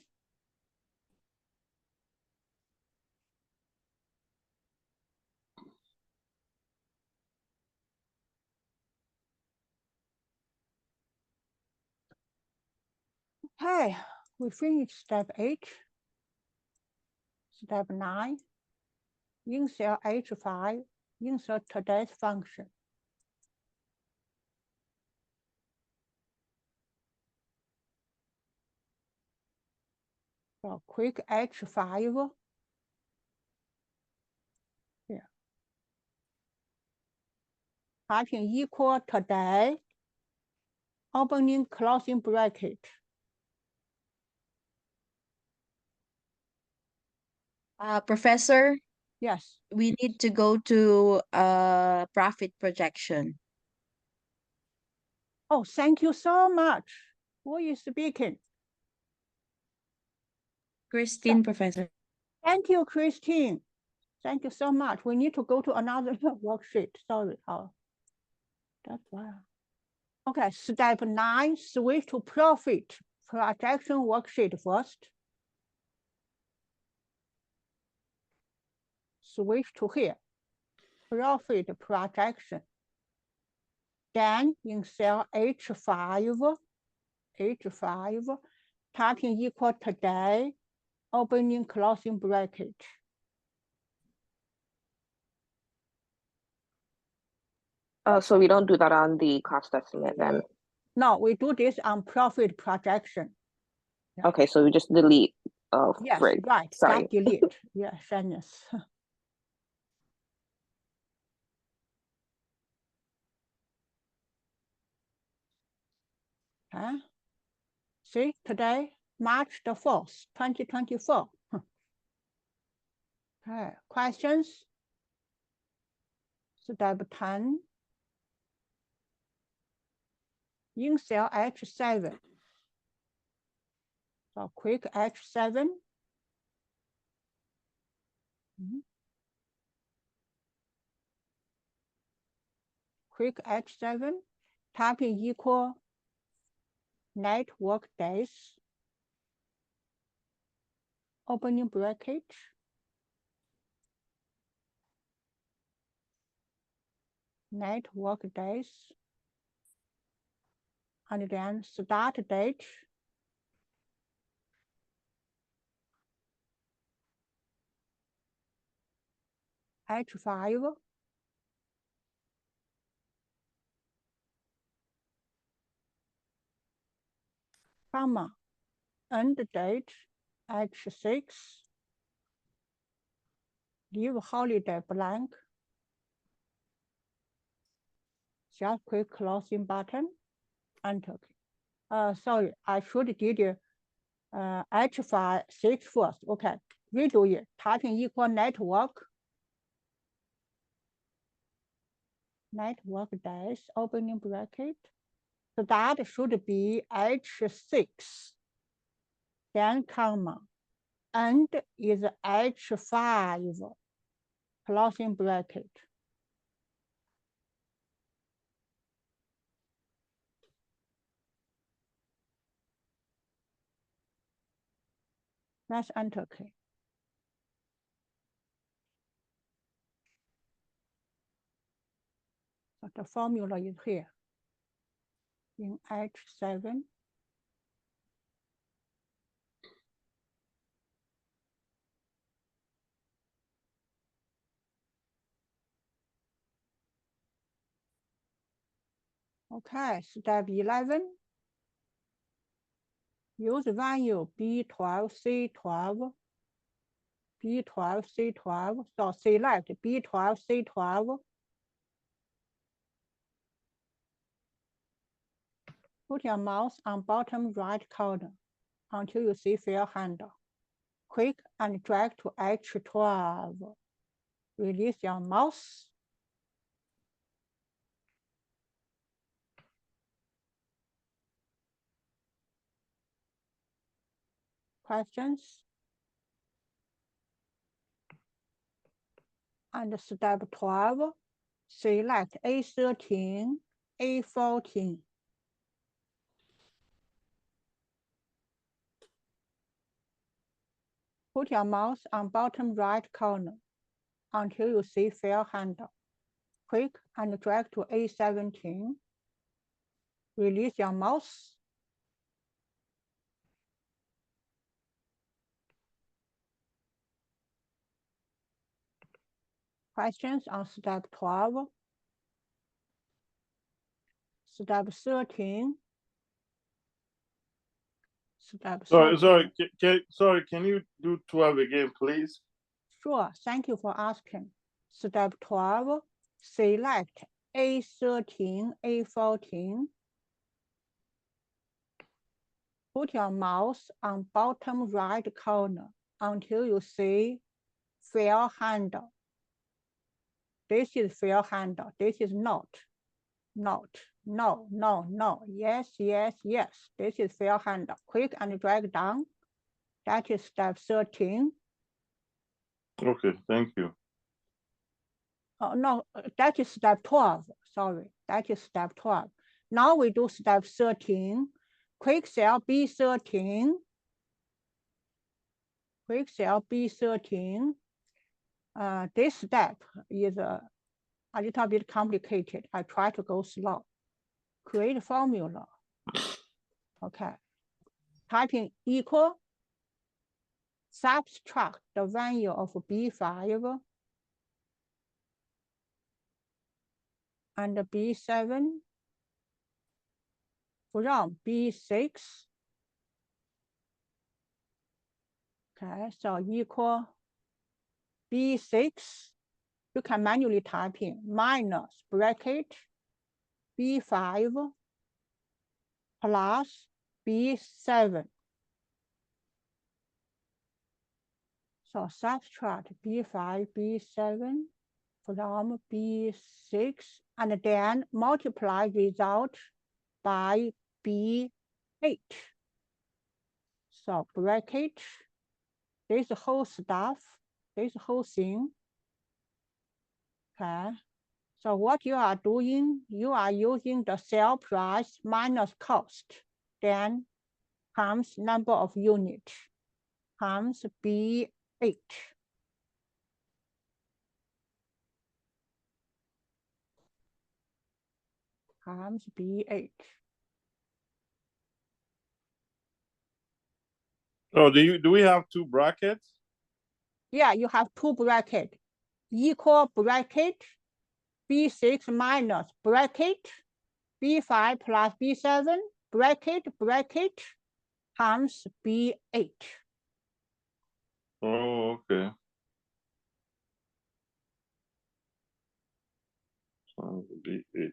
Okay, we finished step 8. Step 9, insert H5, insert today's function. So quick H5. Here. Typing equal today, opening, closing bracket. Professor, Yes. we need to go to profit projection. Oh, thank you so much. Who is speaking? Christine, Professor. Thank you, Christine. Thank you so much. We need to go to another worksheet. Sorry. Oh, that's why. Okay, step 9, switch to profit projection worksheet first. Switch to here, profit projection. Then in cell H5, typing equal today, opening, closing bracket. So we don't do that on the cost estimate then. No, we do this on profit projection. Yeah. Okay, so we just delete. Oh, Yes, frig. right. Sorry. That delete. Yes, yes. Okay. See, today, March the 4th, 2024. Okay, questions? Step 10. In cell H7. So quick H7. Quick H7. Typing equal network days. Opening bracket. Network days. And then start date. H5. Comma. End date. H6. Leave holiday blank. Just quick closing button. Enter. Sorry, I should did H5 6 first. Okay, redo it. Typing equal network. Network days, opening bracket. So that should be H6. Then comma. End is H5. Closing bracket. Let's enter key. So the formula is here in H7. Okay, step 11. Use value B12, C12, B12, C12. So select B12, C12. Put your mouse on bottom right corner until you see fill handle. Click and drag to H12. Release your mouse. Questions? And step 12, select A13, A14. Put your mouse on bottom right corner until you see fill handle. Click and drag to A17. Release your mouse. Questions on step 12? Step 13. Step 13. Sorry, can you do 12 again, please? Sure, thank you for asking. Step 12, select A13, A14. Put your mouse on bottom right corner until you see fill handle. This is fill handle. This is not. No, yes, yes, yes. This is fill handle. Click and drag down. That is step 13. Okay, thank you. Oh, no, that is step 12. Sorry, that is step 12. Now we do step 13. Quick cell B13. Quick cell B13. This step is a little bit complicated. I try to go slow. Create formula. Okay. Typing equal. Subtract the value of B5 and B7 from B6. Okay, so equal B6. You can manually type in minus bracket B5 plus B7. So subtract B5, B7 from B6, and then multiply result by B8. So bracket this whole stuff, this whole thing. Okay. So what you are doing, you are using the sale price minus cost, then comes number of units, comes B8. Times B8. Oh, do we have two brackets? Yeah, you have two brackets. Equal bracket, B6 minus bracket, B5 plus B7, bracket, times B8. Oh, okay. So B8.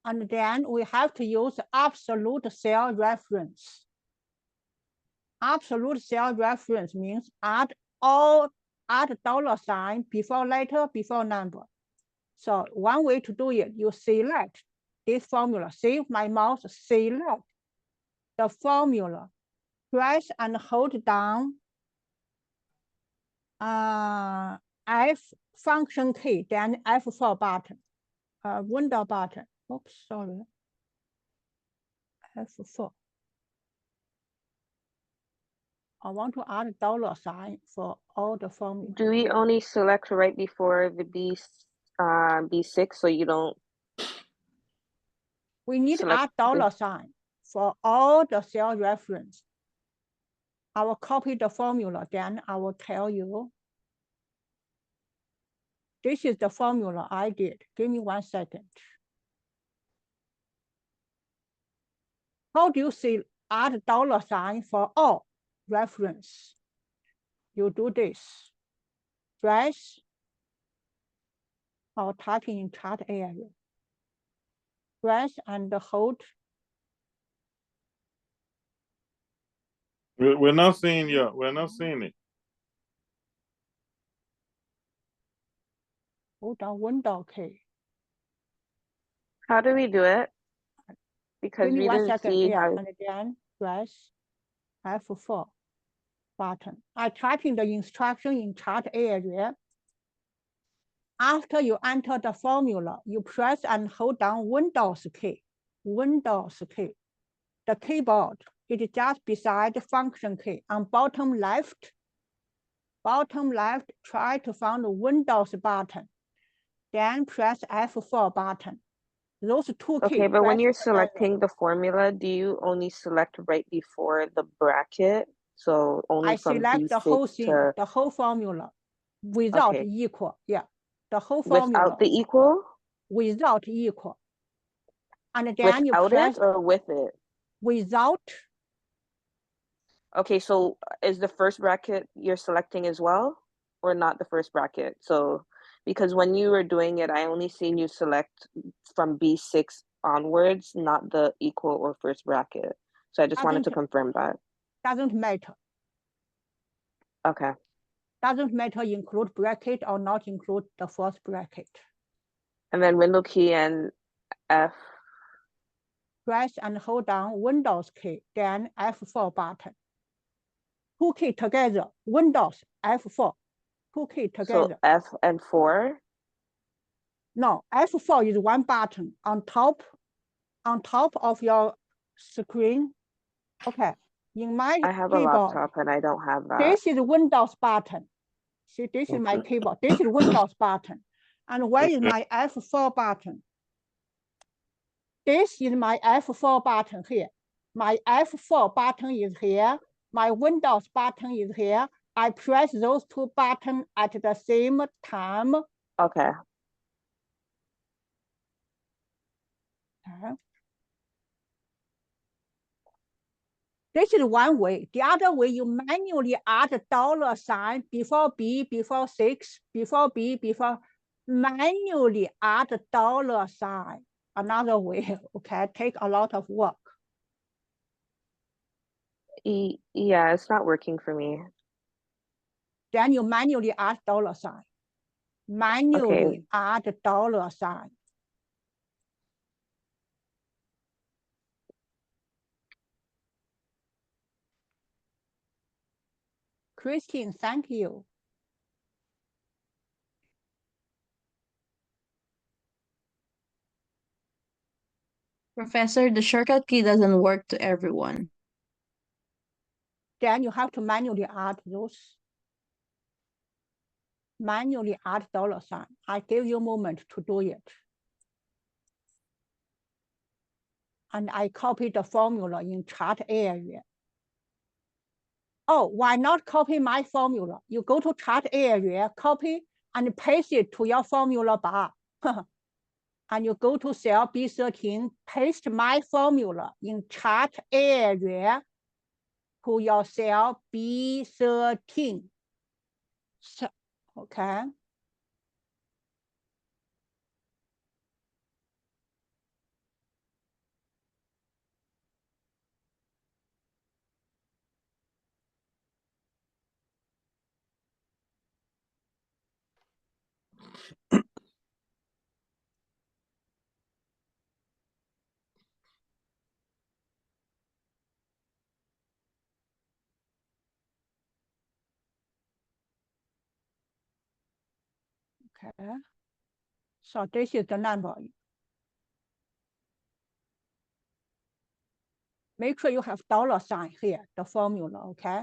And then we have to use absolute cell reference. Absolute cell reference means add $sign before letter, before number. So one way to do it, you select this formula. Save my mouse, select the formula. Press and hold down F function key, then F4 button, window button. Oops, sorry. F4. I want to add $sign for all the formulas. Do we only select right before the B6 so you don't? We need to add $sign for all the cell reference. I will copy the formula, then I will tell you. This is the formula I did. Give me 1 second. How do you see add $sign for all reference? You do this. Press or type in chart area. Press and hold. We're not seeing it. Hold down window key. How do we do it? Because Give me we 1 didn't second. see Yeah, how. and then press F4 button. I type in the instruction in chart area. After you enter the formula, you press and hold down Windows key. Windows key. The keyboard is just beside the function key. On bottom left, try to find the Windows button. Then press F4 button. Those two keys. Okay, but when you're together. selecting the formula, do you only select right before the bracket? So only I from select the whole B6 thing, to. the whole formula, without Okay. equal. Yeah, the whole formula. Without the equal? Without equal. And then you Without press it or with it? without. Okay, so is the first bracket you're selecting as well, or not the first bracket? So, because when you were doing it, I only seen you select from B6 onwards, not the equal or first bracket. So I just wanted to confirm that. Doesn't matter. Okay. Doesn't matter include bracket or not include the first bracket. And then window key and F. Press and hold down Windows key, then F4 button. Two key together, Windows, F4. Two key together. So F and 4? No, F4 is one button on top of your screen. Okay, in my I have keyboard, a laptop and I don't have that. this is Windows button. See, this is my keyboard. This is Windows button. And where is my F4 button? This is my F4 button here. My F4 button is here. My Windows button is here. I press those two buttons at the same time. Okay. Okay. This is one way. The other way, you manually add $sign before B, before 6, before B, before, manually add $sign. another way, okay, take a lot of work. Yeah, it's not working for me. Then you manually add $sign. Manually add $sign. Christine, thank you. Professor, the shortcut key doesn't work to everyone. Then you have to manually add those. Manually add $sign. I give you a moment to do it. And I copy the formula in chart area. Oh, why not copy my formula? You go to chart area, copy and paste it to your formula bar. And you go to cell B13, paste my formula in chart area to your cell B13. So, okay. Okay. So this is the number. Make sure you have $sign here, the formula, okay?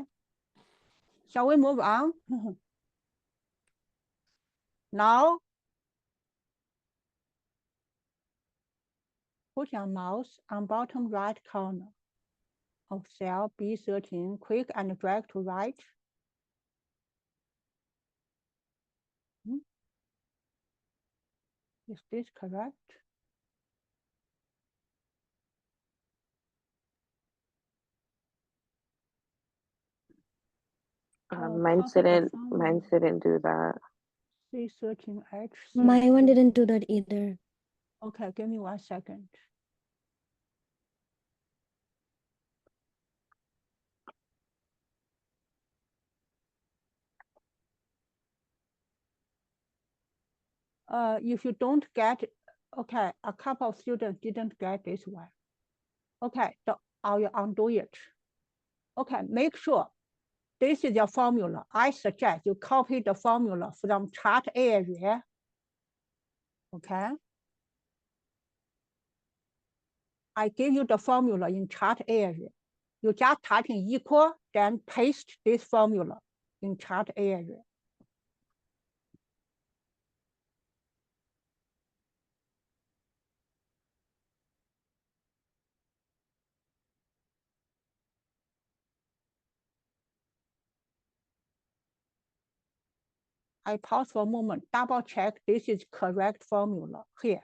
Shall we move on? Now, put your mouse on bottom right corner of cell B13, click and drag to right. Is this correct? Mine didn't do that. C13H. My one didn't do that either. Okay, give me 1 second. If you don't get, okay, a couple of students didn't get this one. Okay, so I will undo it. Okay, make sure this is your formula. I suggest you copy the formula from chart area. Okay. I give you the formula in chart area. You just type in equal, then paste this formula in chart area. I pause for a moment, double check this is correct formula here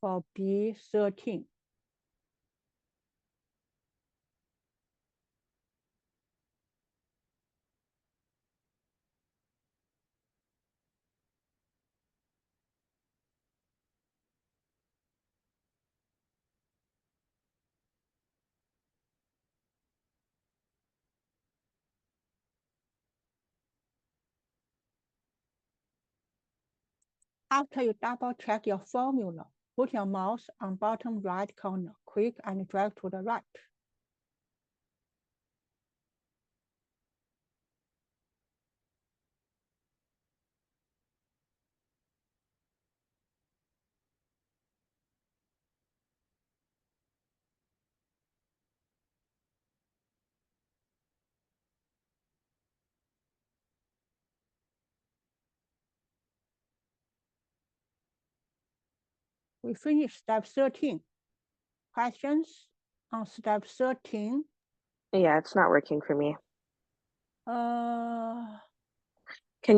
for B13. After you double check your formula, put your mouse on bottom right corner, click and drag to the right. We finished step 13. Questions on step 13? Yeah, it's not working for me. Can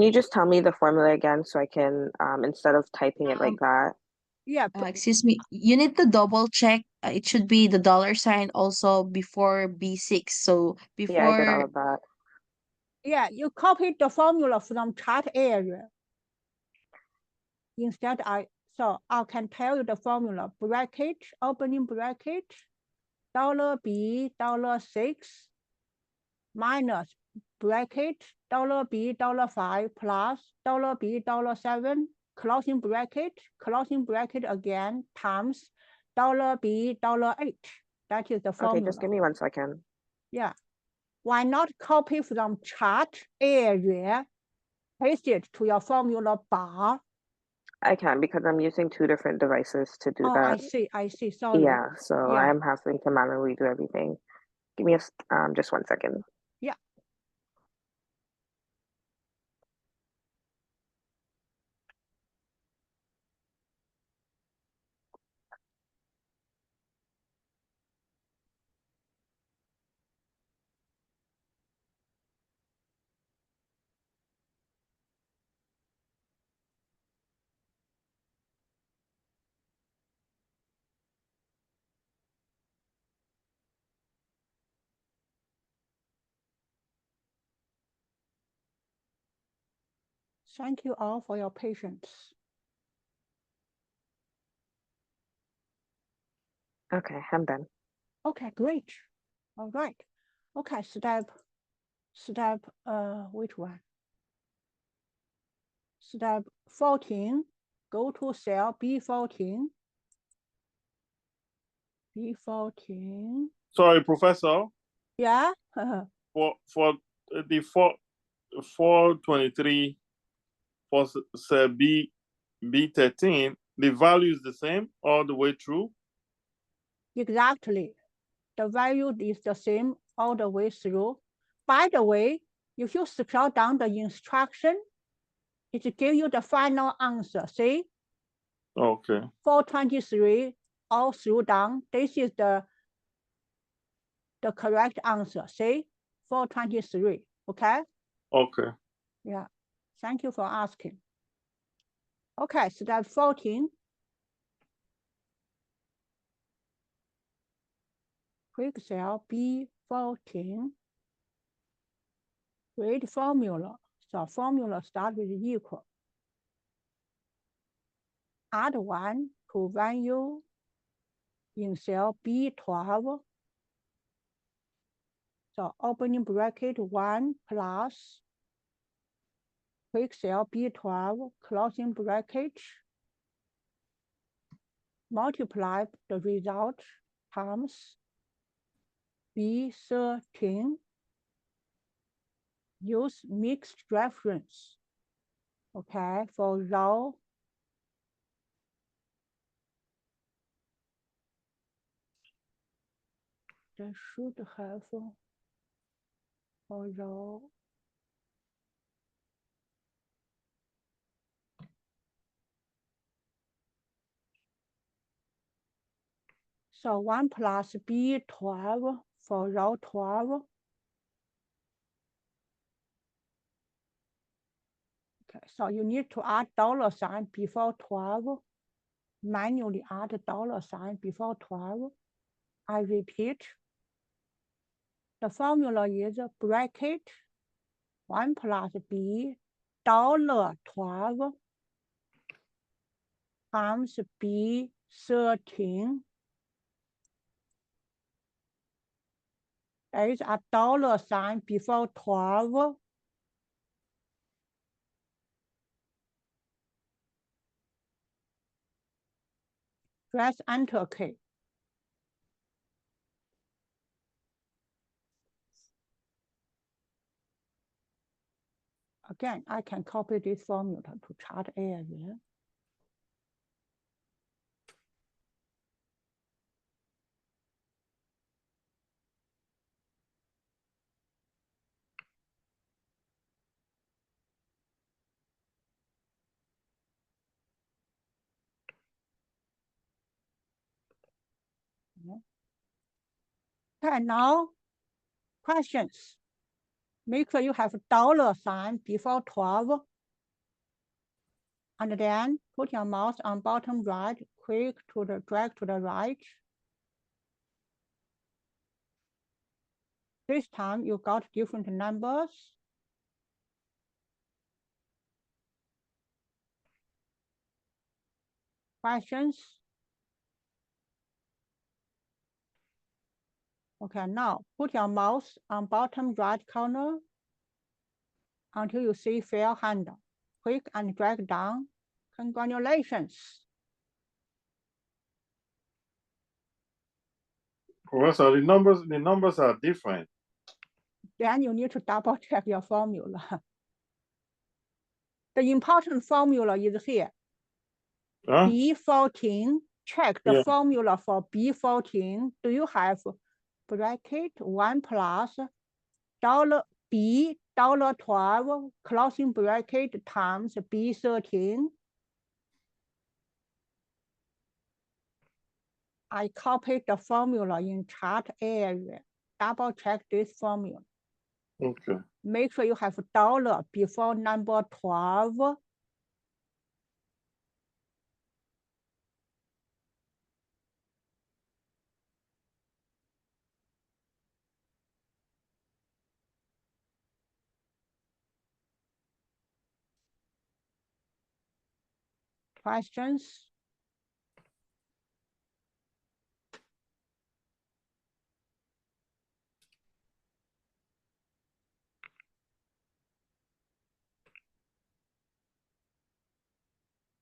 you just tell me the formula again so I can, instead of typing it like that? Yeah. Excuse me, you need to double check. It should be the $sign also before B6. So before. Yeah, I did all of that. Yeah, you copied the formula from chart area. Instead, So I can tell you the formula: bracket, opening bracket, $B, $6 minus bracket, $B, $5 plus $B, $7, closing bracket again, times $B, $8. That is the formula. Okay, just give me 1 second. Yeah. Why not copy from chart area, paste it to your formula bar? I can because I'm using 2 different devices to do Oh, that. I see, sorry. Yeah, so Yeah. I'm having to manually do everything. Give me just 1 second. Yeah. Thank you all for your patience. Okay, I'm done. Okay, great. All right. Okay, step, which one? Step 14, go to cell B14. B14. Sorry, Professor. Yeah. For the 423 for cell B13, the value is the same all the way through. Exactly. The value is the same all the way through. By the way, if you scroll down the instruction, it gives you the final answer. See? Okay. 423 all through down. This is the correct answer. See? 423. Okay? Okay. Yeah. Thank you for asking. Okay, step 14. Quick cell B14. Create formula. So formula start with equal. Add 1 to value in cell B12. So opening bracket 1 plus quick cell B12, closing bracket, multiply the result times B13. Use mixed reference, okay, for row. They should have for row. So 1 plus B12 for row 12. Okay, so you need to add $sign before 12. Manually add $sign before 12. I repeat. The formula is bracket 1 plus B $12 times B13. There is a $sign before 12. Press Enter key. Again, I can copy this formula to chart area. Okay, now questions. Make sure you have $sign before 12. And then put your mouse on bottom right, click to the drag to the right. This time you got different numbers. Questions? Okay, now put your mouse on bottom right corner until you see fill handle. Click and drag down. Congratulations. Professor, the numbers are different. Then you need to double check your formula. The important formula is here. Huh? B14, check the Yeah. formula for B14. Do you have bracket 1 plus $B $12 closing bracket times B13? I copied the formula in chart area. Double check this formula. Okay. Make sure you have dollar before number 12. Questions?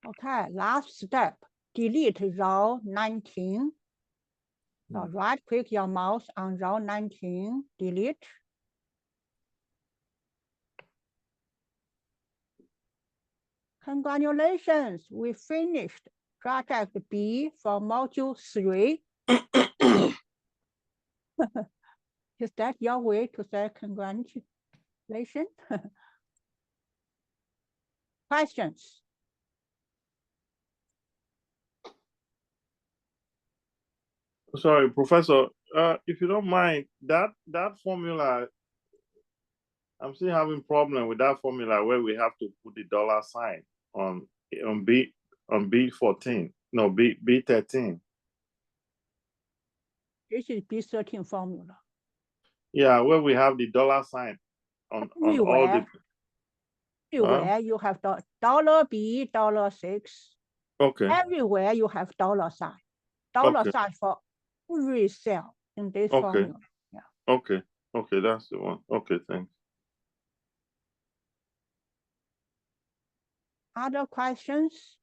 Okay, last step, delete row 19. So right click your mouse on row 19, delete. Congratulations, we finished project B for module 3. Is that your way to say congratulations? Questions? Sorry, Professor. If you don't mind, that formula, I'm still having problem with that formula where we have to put the dollar sign on B14. No, B13. This is B13 formula. Yeah, where we have the dollar sign on all the. Everywhere you have the dollar B, $6. Okay. Everywhere you have dollar sign. Dollar sign for every cell in this formula. Yeah. Okay. Okay, that's the one. Okay, thanks. Other questions?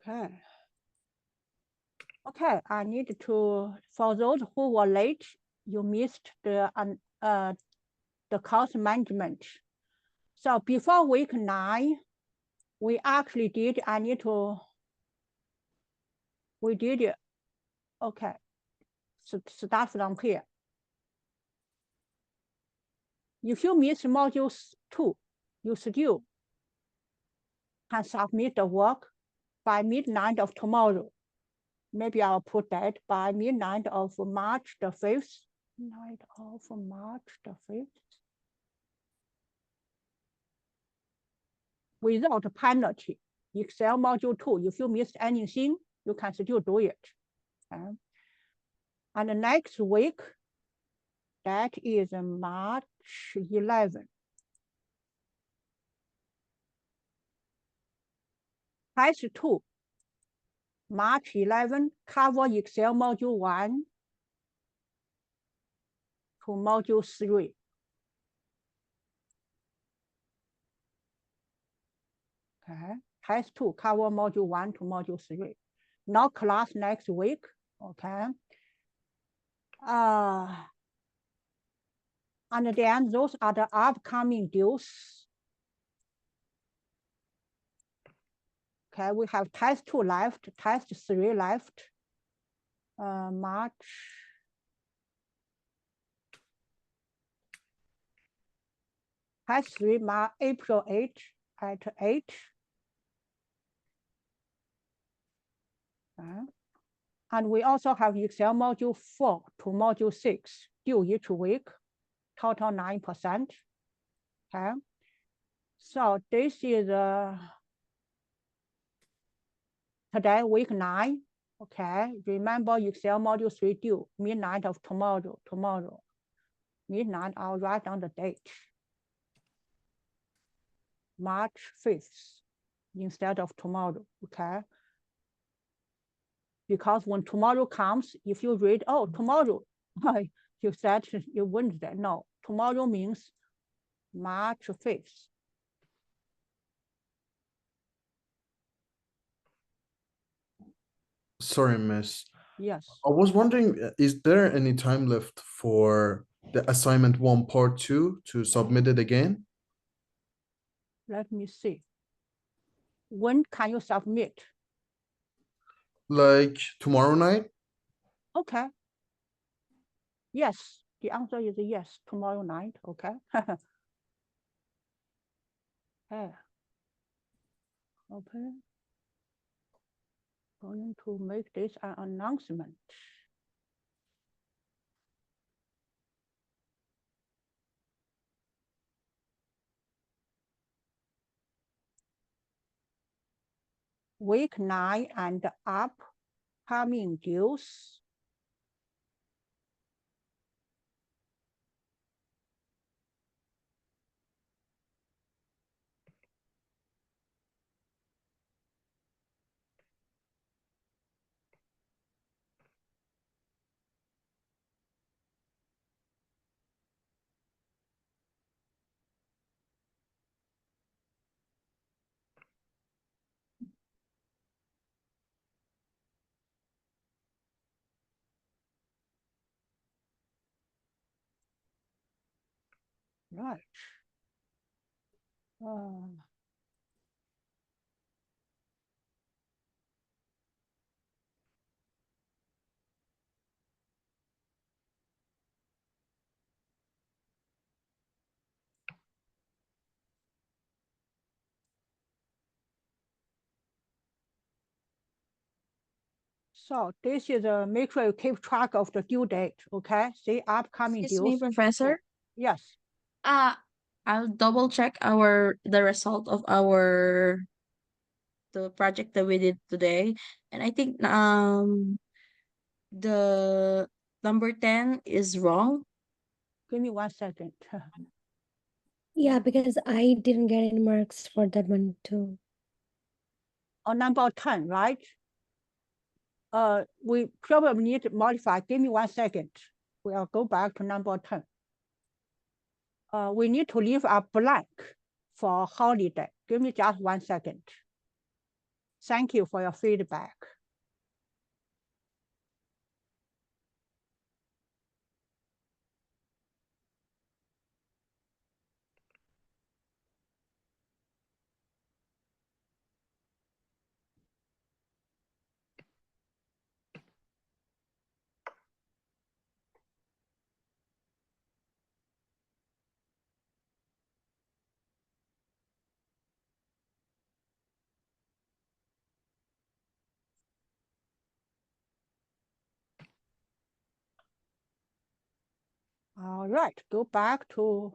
Okay. Okay, I need to, for those who were late, you missed the cost management. So before week 9, we actually did, we did it. Okay, so start from here. If you miss module 2, you still can submit the work by midnight of tomorrow. Maybe I'll put that by midnight of March the 5th. Night of March the 5th. Without penalty. Excel module 2, if you missed anything, you can still do it. Okay. And the next week, that is March 11. Test 2, March 11, cover Excel module 1 to module 3. Okay, test 2, cover module 1 to module 3. No class next week, okay? And then those are the upcoming dues. Okay, we have test 2 left, test 3 left. March. Test 3, April 8 at 8. Okay. And we also have Excel module 4 to module 6 due each week, total 9%. Okay. So this is today, week 9. Okay. Remember Excel module 3 due midnight of tomorrow. Midnight, I'll write down the date. March 5th. instead of tomorrow, okay? Because when tomorrow comes, if you read, oh, tomorrow, you said you Wednesday. No, tomorrow means March 5th. Sorry, miss. Yes, I was wondering, is there any time left for the assignment 1 part 2 to submit it again? let me see. When can you submit? Like tomorrow night? Okay. Yes, the answer is yes, tomorrow night, okay? Yeah. Okay. Going to make this an announcement. Week 9 and upcoming deals. Right. So this is make sure you keep track of the due date, okay? See upcoming Excuse me, deals. Professor. Yes. I'll double check the result of the project that we did today. And I think the number 10 is wrong. Give me 1 second. Yeah, because I didn't get any marks for that one too. On number 10, right? We probably need to modify. Give me 1 second. We'll go back to number 10. We need to leave a blank for holiday. Give me just 1 second. Thank you for your feedback. All right, go back to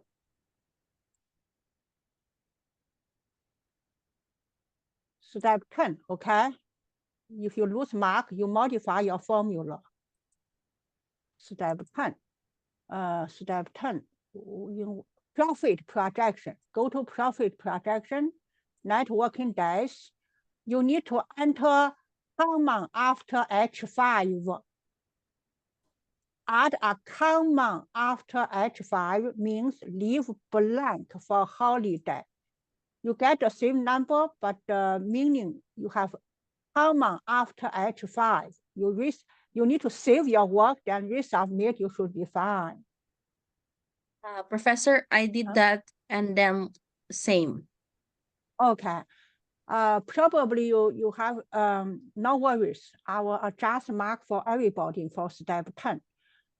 step 10, okay? If you lose mark, you modify your formula. Step 10. Step 10, in profit projection. Go to profit projection, net working days. You need to enter comma after H5. Add a comma after H5 means leave blank for holiday. You get the same number, but the meaning you have comma after H5. You need to save your work, then resubmit, you should be fine. Professor, I did that and then same. Okay. Probably you have no worries. I will adjust mark for everybody for step 10.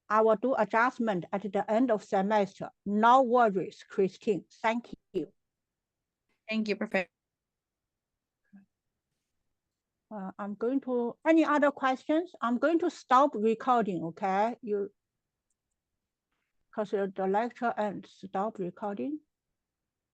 I will do adjustment at the end of semester. No worries, Christine. Thank you. Thank you, Professor. I'm going to, any other questions? I'm going to stop recording, okay? Because the lecture ends, stop recording.